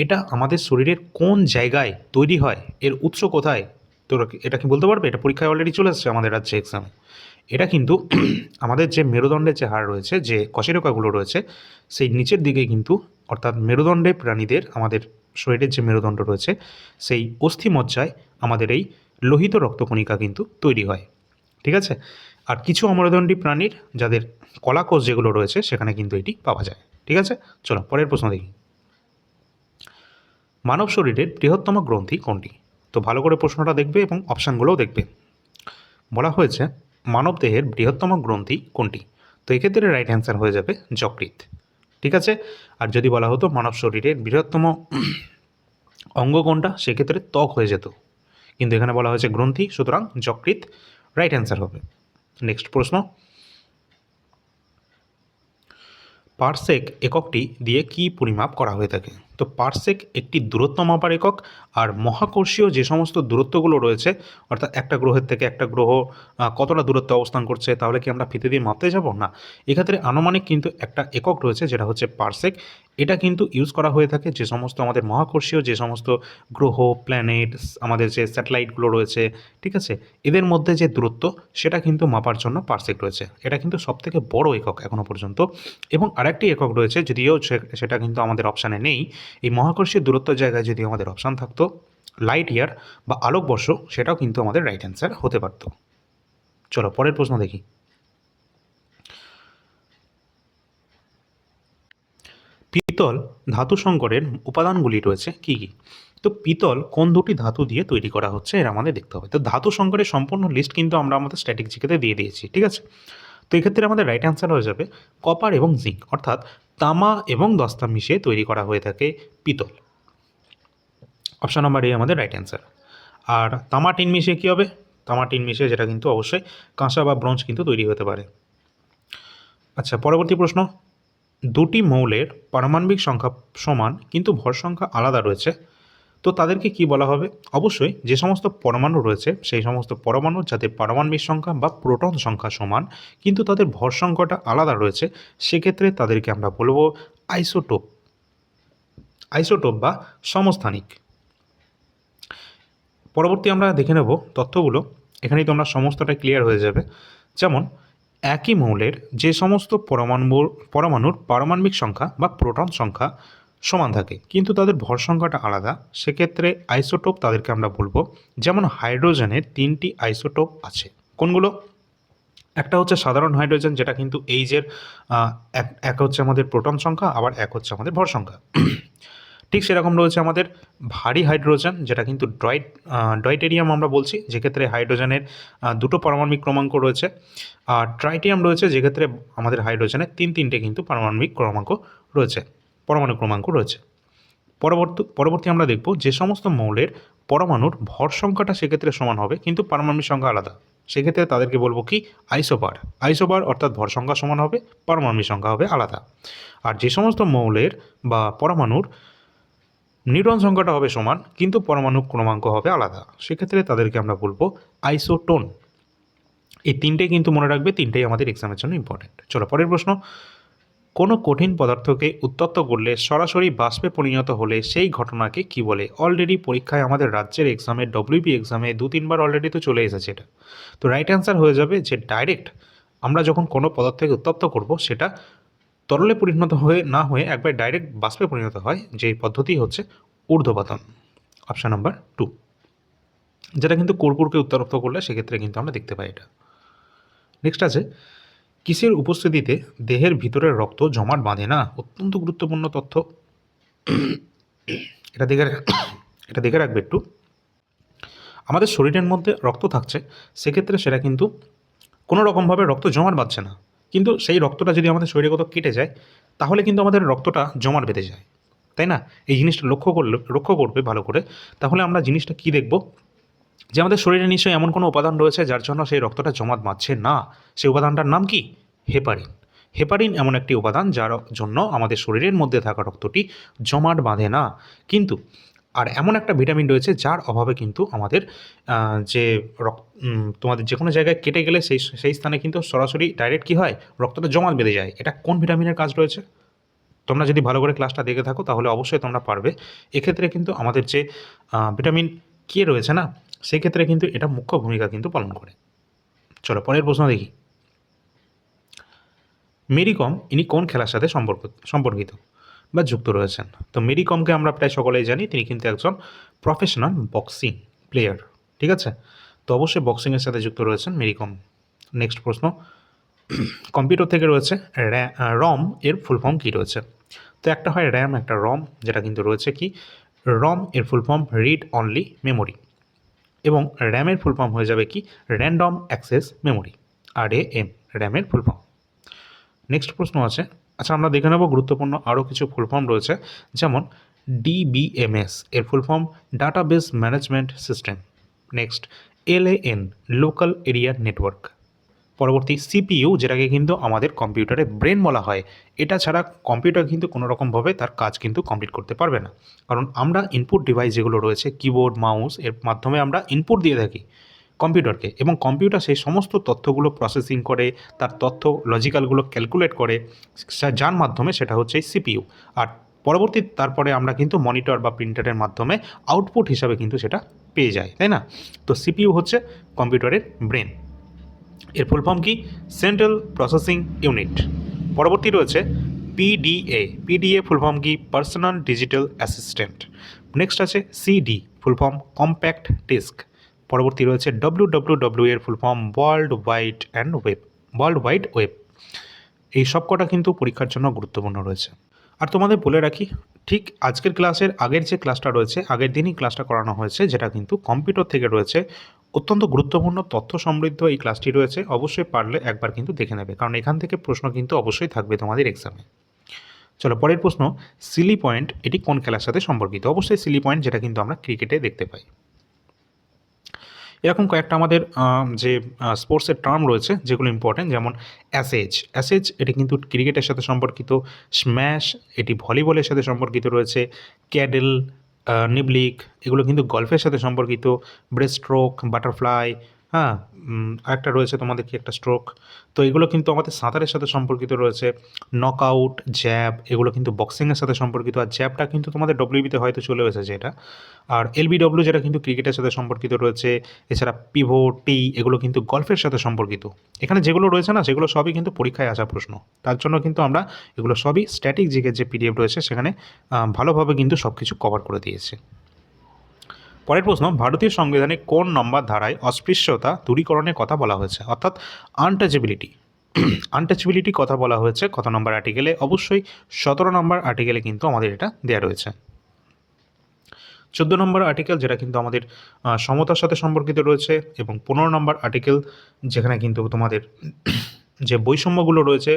এটা আমাদের শরীরের কোন জায়গায় তৈরি হয়, এর উৎস কোথায়? তো এটা কি বলতে পারবে? এটা পরীক্ষায় অলরেডি চলে এসেছে আমাদের রাজ্যে এক্সামে। এটা কিন্তু আমাদের যে মেরুদণ্ডের যে হাড় রয়েছে, যে কশেরুকাগুলো রয়েছে, সেই নিচের দিকে কিন্তু, অর্থাৎ মেরুদণ্ডে প্রাণীদের, আমাদের শরীরের যে মেরুদণ্ড রয়েছে সেই অস্থিমজ্জায় আমাদের এই লোহিত রক্তকণিকা কিন্তু তৈরি হয়, ঠিক আছে? আর কিছু অমেরুদণ্ডী প্রাণীর যাদের কলাকোষ যেগুলো রয়েছে সেখানে কিন্তু এটি পাওয়া যায়, ঠিক আছে? চলো পরের প্রশ্ন দেখি। মানব শরীরের বৃহত্তম গ্রন্থি কোনটি? তো ভালো করে প্রশ্নটা দেখবে এবং অপশানগুলোও দেখবে। বলা হয়েছে মানবদেহের বৃহত্তম গ্রন্থি কোনটি? তো এক্ষেত্রে রাইট অ্যান্সার হয়ে যাবে যকৃৎ, ঠিক আছে? আর যদি বলা হতো মানব শরীরের বৃহত্তম অঙ্গ কোনটা, সেক্ষেত্রে ত্বক হয়ে যেত, কিন্তু এখানে বলা হয়েছে গ্রন্থি, সুতরাং যকৃৎ রাইট অ্যান্সার হবে। নেক্সট প্রশ্ন, পারসেক এককটি দিয়ে কি পরিমাপ করা হয়ে থাকে? তো পারসেক একটি দূরত্ব মাপার একক। আর মহাকর্ষীয় যে সমস্ত দূরত্বগুলো রয়েছে, অর্থাৎ একটা গ্রহের থেকে একটা গ্রহ কতটা দূরত্বে অবস্থান করছে, তাহলে কি আমরা ফিতে দিয়ে মাপতে যাব না, এক্ষেত্রে আনুমানিক কিন্তু একটা একক রয়েছে যেটা হচ্ছে পারসেক। এটা কিন্তু ইউজ করা হয়ে থাকে যে সমস্ত আমাদের মহাকর্ষীয় যে সমস্ত গ্রহ, প্ল্যানেটস, আমাদের যে স্যাটেলাইটগুলো রয়েছে, ঠিক আছে, এদের মধ্যে যে দূরত্ব সেটা কিন্তু মাপার জন্য পারসেক রয়েছে। এটা কিন্তু সবথেকে বড় একক এখনও পর্যন্ত। এবং আরেকটি একক রয়েছে, যদিও সেটা কিন্তু আমাদের অপশানে নেই, এই মহাকর্ষীয় দূরত্বের জায়গায় যদি আমাদের অপশান থাকতো লাইট ইয়ার বা আলোকবর্ষ, সেটাও কিন্তু আমাদের রাইট অ্যান্সার হতে পারত। চলো পরের প্রশ্ন দেখি। পিতল ধাতু সংকরের উপাদানগুলি রয়েছে কি কি? তো পিতল কোন দুটি ধাতু দিয়ে তৈরি করা হচ্ছে এর আমাদের দেখতে হবে। তো ধাতু সংকরের সম্পূর্ণ লিস্ট কিন্তু আমরা আমাদের স্ট্যাটিক জিকেতে দিয়ে দিয়েছি, ঠিক আছে। তো এক্ষেত্রে আমাদের রাইট অ্যান্সার হয়ে যাবে কপার এবং জিঙ্ক, অর্থাৎ তামা এবং দস্তা মিশিয়ে তৈরি করা হয়ে থাকে পিতল। অপশান নাম্বার এ আমাদের রাইট অ্যান্সার। আর তামা টিন মিশিয়ে কী হবে? তামা টিন মিশিয়ে যেটা কিন্তু অবশ্যই কাঁসা বা ব্রোঞ্জ কিন্তু তৈরি হতে পারে। আচ্ছা, পরবর্তী প্রশ্ন। দুটি মৌলের পারমাণবিক সংখ্যা সমান কিন্তু ভর সংখ্যা আলাদা রয়েছে, তো তাদেরকে কি বলা হবে? অবশ্যই যে সমস্ত পরমাণু রয়েছে সেই সমস্ত পরমাণু যাদের পারমাণবিক সংখ্যা বা প্রোটন সংখ্যা সমান কিন্তু তাদের ভর সংখ্যাটা আলাদা রয়েছে, সেক্ষেত্রে তাদেরকে আমরা বলবো আইসোটোপ। আইসোটোপ বা সমস্থানিক। পরবর্তী আমরা দেখে নেব তথ্যগুলো, এখানেই তোমরা সমস্তটা ক্লিয়ার হয়ে যাবে। যেমন একই মৌলের যে সমস্ত পরমাণুর পারমাণবিক সংখ্যা বা প্রোটন সংখ্যা সমান থাকে কিন্তু তাদের ভর সংখ্যাটা আলাদা, সেক্ষেত্রে আইসোটোপ তাদেরকে আমরা বলবো। যেমন হাইড্রোজেনের 3টি আইসোটোপ আছে, কোনগুলো? একটা হচ্ছে সাধারণ হাইড্রোজেন, যেটা কিন্তু এইজের এক হচ্ছে আমাদের প্রোটন সংখ্যা, আবার এক হচ্ছে আমাদের ভর সংখ্যা। ঠিক সেরকম রয়েছে আমাদের ভারী হাইড্রোজেন, যেটা কিন্তু ডয়টেরিয়াম আমরা বলছি, যেক্ষেত্রে হাইড্রোজেনের দুটো পারমাণবিক ক্রমাঙ্ক রয়েছে। আর ট্রাইটিয়াম রয়েছে, যেক্ষেত্রে আমাদের হাইড্রোজেনের তিনটে কিন্তু পারমাণবিক ক্রমাঙ্ক রয়েছে, পরমাণু ক্রমাঙ্ক রয়েছে। পরবর্তী আমরা দেখব যে সমস্ত মৌলের পরমাণুর ভর সংখ্যাটা সেক্ষেত্রে সমান হবে কিন্তু পারমাণবিক সংখ্যা আলাদা, সেক্ষেত্রে তাদেরকে বলবো কি? আইসোবার। আইসোবার অর্থাৎ ভর সংখ্যা সমান হবে, পারমাণবিক সংখ্যা হবে আলাদা। আর যে সমস্ত মৌলের বা পরমাণুর নিউট্রন সংখ্যাটা হবে সমান কিন্তু পরমাণু ক্রমাঙ্ক হবে আলাদা, সেক্ষেত্রে তাদেরকে আমরা বলবো আইসোটোন। এই তিনটে কিন্তু মনে রাখবে, তিনটেই আমাদের এক্সামের জন্য ইম্পর্টেন্ট। চলো পরের প্রশ্ন। কোনো কঠিন পদার্থকে উত্তপ্ত করলে সরাসরি বাষ্পে পরিণত হলে সেই ঘটনাকে কি বলে? অলরেডি পরীক্ষায় আমাদের রাজ্যের এক্সামে, ডব্লিউবি এক্সামে 2-3বার অলরেডি তো চলে এসেছে এটা। তো রাইট অ্যান্সার হয়ে যাবে যে ডাইরেক্ট আমরা যখন কোনো পদার্থকে উত্তপ্ত করব সেটা তরলে পরিণত না হয়ে একবার ডাইরেক্ট বাষ্পে পরিণত হয়, যে পদ্ধতি হচ্ছে ঊর্ধ্বপাতন। অপশান নাম্বার 2, যেটা কিন্তু কর্পূরকে উত্তপ্ত করলে সেক্ষেত্রে কিন্তু আমরা দেখতে পাই এটা। নেক্সট আছে, কিসের উপস্থিতিতে দেহের ভিতরের রক্ত জমাট বাঁধে না? অত্যন্ত গুরুত্বপূর্ণ তথ্য, এটা দেখে রাখবে একটু। আমাদের শরীরের মধ্যে রক্ত থাকছে, সেক্ষেত্রে সেটা কিন্তু কোনো রকমভাবে রক্ত জমাট বাঁধছে না, কিন্তু সেই রক্তটা যদি আমাদের শরীরে কোথাও কেটে যায় তাহলে কিন্তু আমাদের রক্তটা জমাট বেঁধে যায়, তাই না? এই জিনিসটা লক্ষ্য করবে ভালো করে, তাহলে আমরা জিনিসটা কি দেখব? যে আমাদের শরীরে নিশ্চয়ই এমন কোনো উপাদান রয়েছে যার জন্য সেই রক্তটা জমাট বাঁধছে না। সেই উপাদানটার নাম কি? হেপারিন। হেপারিন এমন একটি উপাদান যার জন্য আমাদের শরীরের মধ্যে থাকা রক্তটি জমাট বাঁধে না। কিন্তু আর এমন একটা ভিটামিন রয়েছে যার অভাবে কিন্তু আমাদের যে তোমাদের যে কোনো জায়গায় কেটে গেলে সেই স্থানে কিন্তু সরাসরি ডাইরেক্ট কী হয়? রক্তটা জমাট বেঁধে যায়। এটা কোন ভিটামিনের কাজ রয়েছে? তোমরা যদি ভালো করে ক্লাসটা দেখে থাকো তাহলে অবশ্যই তোমরা পারবে। এক্ষেত্রে কিন্তু আমাদের যে ভিটামিন কে রয়েছে না, সেক্ষেত্রে কিন্তু এটা মুখ্য ভূমিকা কিন্তু পালন করে। চলো পরের প্রশ্ন দেখি। মেরি কম ইনি কোন খেলার সাথে সম্পর্কিত বা যুক্ত রয়েছেন? তো মেরি কমকে আমরা প্রায় সকলেই জানি, তিনি কিন্তু একজন প্রফেশনাল বক্সিং প্লেয়ার, ঠিক আছে? তো অবশ্যই বক্সিংয়ের সাথে যুক্ত রয়েছেন মেরি কম। নেক্সট প্রশ্ন, কম্পিউটার থেকে রয়েছে রম এর ফুল ফর্ম কী রয়েছে? তো একটা হয় র্যাম, একটা রম, যেটা কিন্তু রয়েছে কি? রম এর full form read only memory, এবং র্যামের ফুল ফর্ম হয়ে যাবে কি? র্যান্ডম অ্যাক্সেস মেমোরি, RAM, র্যামের ফুল ফর্ম। নেক্সট প্রশ্ন আছে, আচ্ছা আমরা দেখে নেব গুরুত্বপূর্ণ আরও কিছু ফুল ফর্ম রয়েছে, যেমন DBMS এর full form database management system. Next LAN local area network. পরবর্তী সিপিইউ, যেটাকে কিন্তু আমাদের কম্পিউটারে ব্রেন বলা হয়। এটা ছাড়া কম্পিউটার কিন্তু কোনো রকমভাবে তার কাজ কিন্তু কমপ্লিট করতে পারবে না, কারণ আমরা ইনপুট ডিভাইস যেগুলো রয়েছে কিবোর্ড মাউস এর মাধ্যমে আমরা ইনপুট দিয়ে থাকি কম্পিউটারকে, এবং কম্পিউটার সেই সমস্ত তথ্যগুলো প্রসেসিং করে, তার তথ্য লজিক্যালগুলো ক্যালকুলেট করে, যার মাধ্যমে সেটা হচ্ছে সিপিইউ। আর পরবর্তী তারপরে আমরা কিন্তু মনিটর বা প্রিন্টারের মাধ্যমে আউটপুট হিসাবে কিন্তু সেটা পেয়ে যাই, তাই না? তো সিপিইউ হচ্ছে কম্পিউটারের ব্রেন। এর ফুল ফর্ম কি? Central processing unit. পরবর্তী রয়েছে পিডিএ। পিডিএ ফুল ফর্ম কি? Personal digital assistant. নেক্সট আছে CD, full form compact disc. পরবর্তী রয়েছে ডব্লিউডব্লিউডব্লিউ এর full form world wide web. এই সব কটা কিন্তু পরীক্ষার জন্য গুরুত্বপূর্ণ রয়েছে। আর তোমাদের বলে রাখি, ঠিক আজকের ক্লাসের আগের যে ক্লাসটা রয়েছে, আগের দিনই ক্লাসটা করানো হয়েছে, যেটা কিন্তু কম্পিউটার থেকে রয়েছে। অত্যন্ত গুরুত্বপূর্ণ তথ্য সমৃদ্ধ এই ক্লাসটি রয়েছে, অবশ্যই পারলে একবার কিন্তু দেখে নেবে, কারণ এখান থেকে প্রশ্ন কিন্তু অবশ্যই থাকবে তোমাদের এক্সামে। চলো পরের প্রশ্ন, সিলি পয়েন্ট এটি কোন খেলার সাথে সম্পর্কিত? অবশ্যই সিলি পয়েন্ট, যেটা কিন্তু আমরা ক্রিকেটে দেখতে পাই। এরকম কয়েকটা আমাদের যে স্পোর্টসের টার্ম রয়েছে যেগুলো ইম্পর্টেন্ট, যেমন অ্যাসেজ এটি কিন্তু ক্রিকেটের সাথে সম্পর্কিত। স্ম্যাশ এটি ভলিবলের সাথে সম্পর্কিত রয়েছে। ক্যাডেল, নিবলিক এগুলো কিন্তু গলফের সাথে সম্পর্কিত। ব্রেস্ট স্ট্রোক, বাটারফ্লাই, হ্যাঁ, আরেকটা রয়েছে তোমাদের কি একটা স্ট্রোক। তো এগুলো কিন্তু আমাদের সাঁতারের সাথে সম্পর্কিত রয়েছে। নকআউট, জ্যাব এগুলো কিন্তু বক্সিংয়ের সাথে সম্পর্কিত। আর জ্যাবটা কিন্তু তোমাদের ডব্লিউবিতে হয়তো চলে এসেছে এটা। আর এলবিডব্লিউ যেটা কিন্তু ক্রিকেটের সাথে সম্পর্কিত রয়েছে। এছাড়া পিভট, টি এগুলো কিন্তু গলফের সাথে সম্পর্কিত। এখানে যেগুলো রয়েছে না, সেগুলো সবই কিন্তু পরীক্ষায় আসা প্রশ্ন। তার জন্য কিন্তু আমরা এগুলো সবই স্ট্যাটিক জিকের যে পিডিএফ রয়েছে সেখানে ভালোভাবে কিন্তু সব কিছু কভার করে দিয়েছে। পরের প্রশ্ন, ভারতীয় সংবিধানে কোন নম্বর ধারায় অস্পৃশ্যতা দূরীকরণের কথা বলা হয়েছে? অর্থাৎ আনটাচেবিলিটি কথা বলা হয়েছে কত নম্বর আর্টিকেলে? অবশ্যই 17 নম্বর আর্টিকেলে কিন্তু আমাদের এটা দেওয়া রয়েছে। 14 নম্বর আর্টিকেল, যেটা কিন্তু আমাদের সমতার সাথে সম্পর্কিত রয়েছে, এবং 15 নম্বর আর্টিকেল, যেখানে কিন্তু তোমাদের যে বৈষম্যগুলো রয়েছে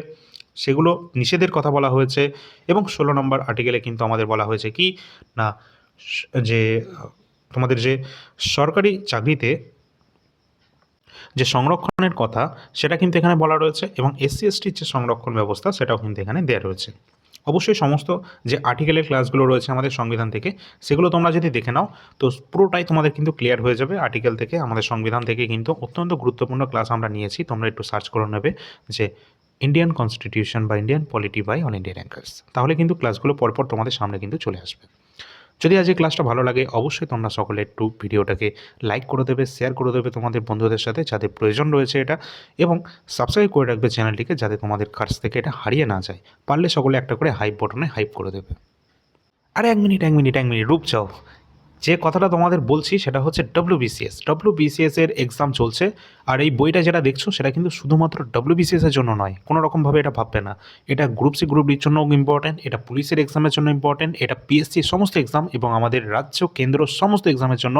সেগুলো নিষেধের কথা বলা হয়েছে, এবং 16 নম্বর আর্টিকেলে কিন্তু আমাদের বলা হয়েছে কি না, যে তোমাদের যে সরকারি চাকরিতে যে সংরক্ষণের কথা সেটা কিন্তু এখানে বলা রয়েছে, এবং এসসি এসটির যে সংরক্ষণ ব্যবস্থা সেটাও কিন্তু এখানে দেওয়া রয়েছে। অবশ্যই সমস্ত যে আর্টিকেলের ক্লাসগুলো রয়েছে আমাদের সংবিধান থেকে, সেগুলো তোমরা যদি দেখে নাও তো পুরোটাই তোমাদের কিন্তু ক্লিয়ার হয়ে যাবে। আর্টিকেল থেকে, আমাদের সংবিধান থেকে কিন্তু অত্যন্ত গুরুত্বপূর্ণ ক্লাস আমরা নিয়েছি। তোমরা একটু সার্চ করে নেবে যে ইন্ডিয়ান কনস্টিটিউশন বা Indian polity by all India rankers, তাহলে কিন্তু ক্লাসগুলো পরপর তোমাদের সামনে কিন্তু চলে আসবে। যদি আজ এই ক্লাসটা ভালো লাগে, অবশ্যই তোমরা সকলে একটু ভিডিওটাকে লাইক করে দেবে, শেয়ার করে দেবে তোমাদের বন্ধুদের সাথে যাদের প্রয়োজন রয়েছে এটা, এবং সাবস্ক্রাইব করে রাখবে চ্যানেলটিকে, যাতে তোমাদের কাছ থেকে এটা হারিয়ে না যায়। পারলে সকলে একটা করে হাইপ বটনে হাইপ করে দেবে। আরে এক মিনিট রূপ চাও, যে কথাটা তোমাদের বলছি সেটা হচ্ছে ডব্লিউবিসিএস এর এক্সাম চলছে। আর এই বইটা যেটা দেখছো সেটা কিন্তু শুধুমাত্র ডব্লিউবিসিএস এর জন্য নয়, কোনো রকমভাবে এটা ভাববে না। এটা গ্রুপ সি গ্রুপ ডির জন্য ইম্পর্টেন্ট, এটা পুলিশের এক্সামের জন্য ইম্পর্টেন্ট, এটা পিএসসি সমস্ত এক্সাম এবং আমাদের রাজ্য কেন্দ্র সমস্ত এক্সামের জন্য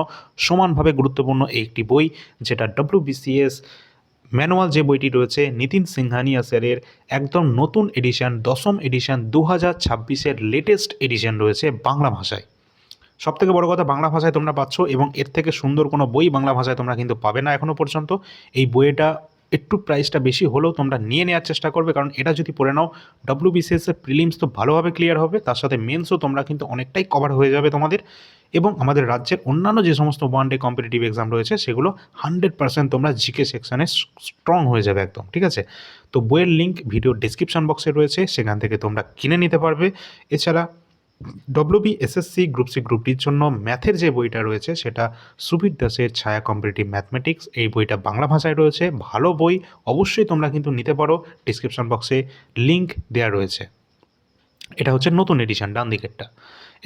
সমানভাবে গুরুত্বপূর্ণ একটি বই, যেটা ডব্লিউবিসিএস ম্যানুয়াল যে বইটি রয়েছে নিতিন সিংহানিয়া স্যারের একদম নতুন এডিশন, 10ম এডিশন, 2026-এর লেটেস্ট এডিশন রয়েছে বাংলা ভাষায়। সবথেকে বড় কথা, বাংলা ভাষায় তোমরা পাচ্ছ, এবং এর থেকে সুন্দর কোনো বই বাংলা ভাষায় তোমরা কিন্তু পাবে না এখনও পর্যন্ত। এই বইটা একটু প্রাইসটা বেশি হলেও তোমরা নিয়ে নেওয়ার চেষ্টা করবে, কারণ এটা যদি পড়ে নাও ডব্লিউবিসিএসের প্রিলিমস তো ভালোভাবে ক্লিয়ার হবে, তার সাথে মেন্সও তোমরা কিন্তু অনেকটাই কভার হয়ে যাবে তোমাদের, এবং আমাদের রাজ্যের অন্যান্য যে সমস্ত ওয়ান ডে কম্পিটিটিভ এক্সাম রয়েছে সেগুলো 100% তোমরা জিকে সেকশানে স্ট্রং হয়ে যাবে একদম, ঠিক আছে? তো বইয়ের লিঙ্ক ভিডিও ডিসক্রিপশন বক্সে রয়েছে, সেখান থেকে তোমরা কিনে নিতে পারবে। এছাড়া ডব্লিউবিএসএসসি গ্রুপ সি গ্রুপ ডির জন্য ম্যাথের যে বইটা রয়েছে সেটা সুবীর দাসের ছায়া কম্পিটিটিভ ম্যাথমেটিক্স, এই বইটা বাংলা ভাষায় রয়েছে, ভালো বই, অবশ্যই তোমরা কিন্তু নিতে পারো। ডিসক্রিপশন বক্সে লিঙ্ক দেওয়া রয়েছে। এটা হচ্ছে নতুন এডিশন, ডান দিকেরটা।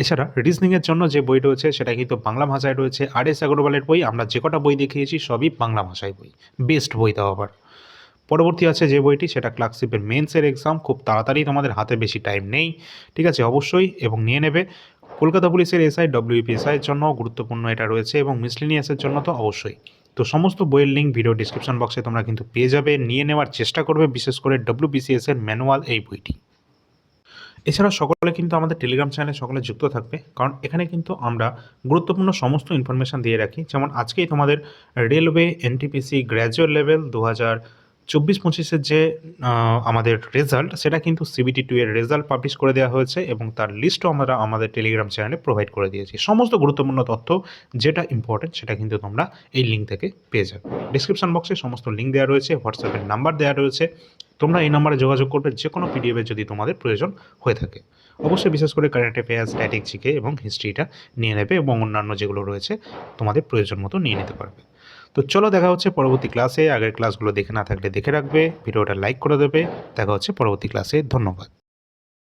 এছাড়া রিজনিংয়ের জন্য যে বই রয়েছে সেটা কিন্তু বাংলা ভাষায় রয়েছে, আর.এস. আগরওয়ালের বই। আমরা যে কটা বই দেখিয়েছি সবই বাংলা ভাষায় বই, বেস্ট বই তাও আবার। পরবর্তী আছে যে বইটি, সেটা ক্লার্কশিপের মেন্সের এক্সাম, খুব তাড়াতাড়ি, তোমাদের হাতে বেশি টাইম নেই, ঠিক আছে? অবশ্যই এবং নিয়ে নেবে। কলকাতা পুলিশের এসআই, ডব্লিউপিএসআইয়ের জন্য গুরুত্বপূর্ণ এটা রয়েছে, এবং মিসলিনিয়াসের জন্য তো অবশ্যই। তো সমস্ত বইয়ের লিঙ্ক ভিডিও ডিসক্রিপশন বক্সে তোমরা কিন্তু পেয়ে যাবে, নিয়ে নেওয়ার চেষ্টা করবে, বিশেষ করে ডব্লিউবিসিএসের ম্যানুয়াল এই বইটি। এছাড়া সকলে কিন্তু আমাদের টেলিগ্রাম চ্যানেলে সকলে যুক্ত থাকবে, কারণ এখানে কিন্তু আমরা গুরুত্বপূর্ণ সমস্ত ইনফরমেশান দিয়ে রাখি। যেমন আজকেই তোমাদের রেলওয়ে এনটিপিসি গ্র্যাজুয়েট লেভেল 24-25-এর যে আমাদের রেজাল্ট সেটা কিন্তু CBT 2 এর রেজাল্ট পাবলিশ করে দেওয়া হয়েছে এবং তার লিস্টও আমরা আমাদের টেলিগ্রাম চ্যানেলে প্রোভাইড করে দিয়েছি। সমস্ত গুরুত্বপূর্ণ তথ্য যেটা ইম্পর্টেন্ট সেটা কিন্তু তোমরা এই লিঙ্ক থেকে পেয়ে যাবে। ডিসক্রিপশন বক্সে সমস্ত লিঙ্ক দেওয়া রয়েছে, হোয়াটসঅ্যাপের নাম্বার দেওয়া রয়েছে। তোমরা এই নাম্বারে যোগাযোগ করবে যে কোনো পিডিএফের যদি তোমাদের প্রয়োজন হয়ে থাকে। অবশ্যই বিশেষ করে কারেন্ট অ্যাফেয়ার্স, স্ট্যাটিক জিকে এবং হিস্ট্রিটা নিয়ে নেবে এবং অন্যান্য যেগুলো রয়েছে তোমাদের প্রয়োজন মতো নিয়ে নিতে পারবে। তো চলো দেখা হচ্ছে পরবর্তী ক্লাসে। আগের ক্লাসগুলো দেখে না থাকলে দেখে রাখবে, ভিডিওটা লাইক করে দেবে। দেখা হচ্ছে পরবর্তী ক্লাসে। ধন্যবাদ।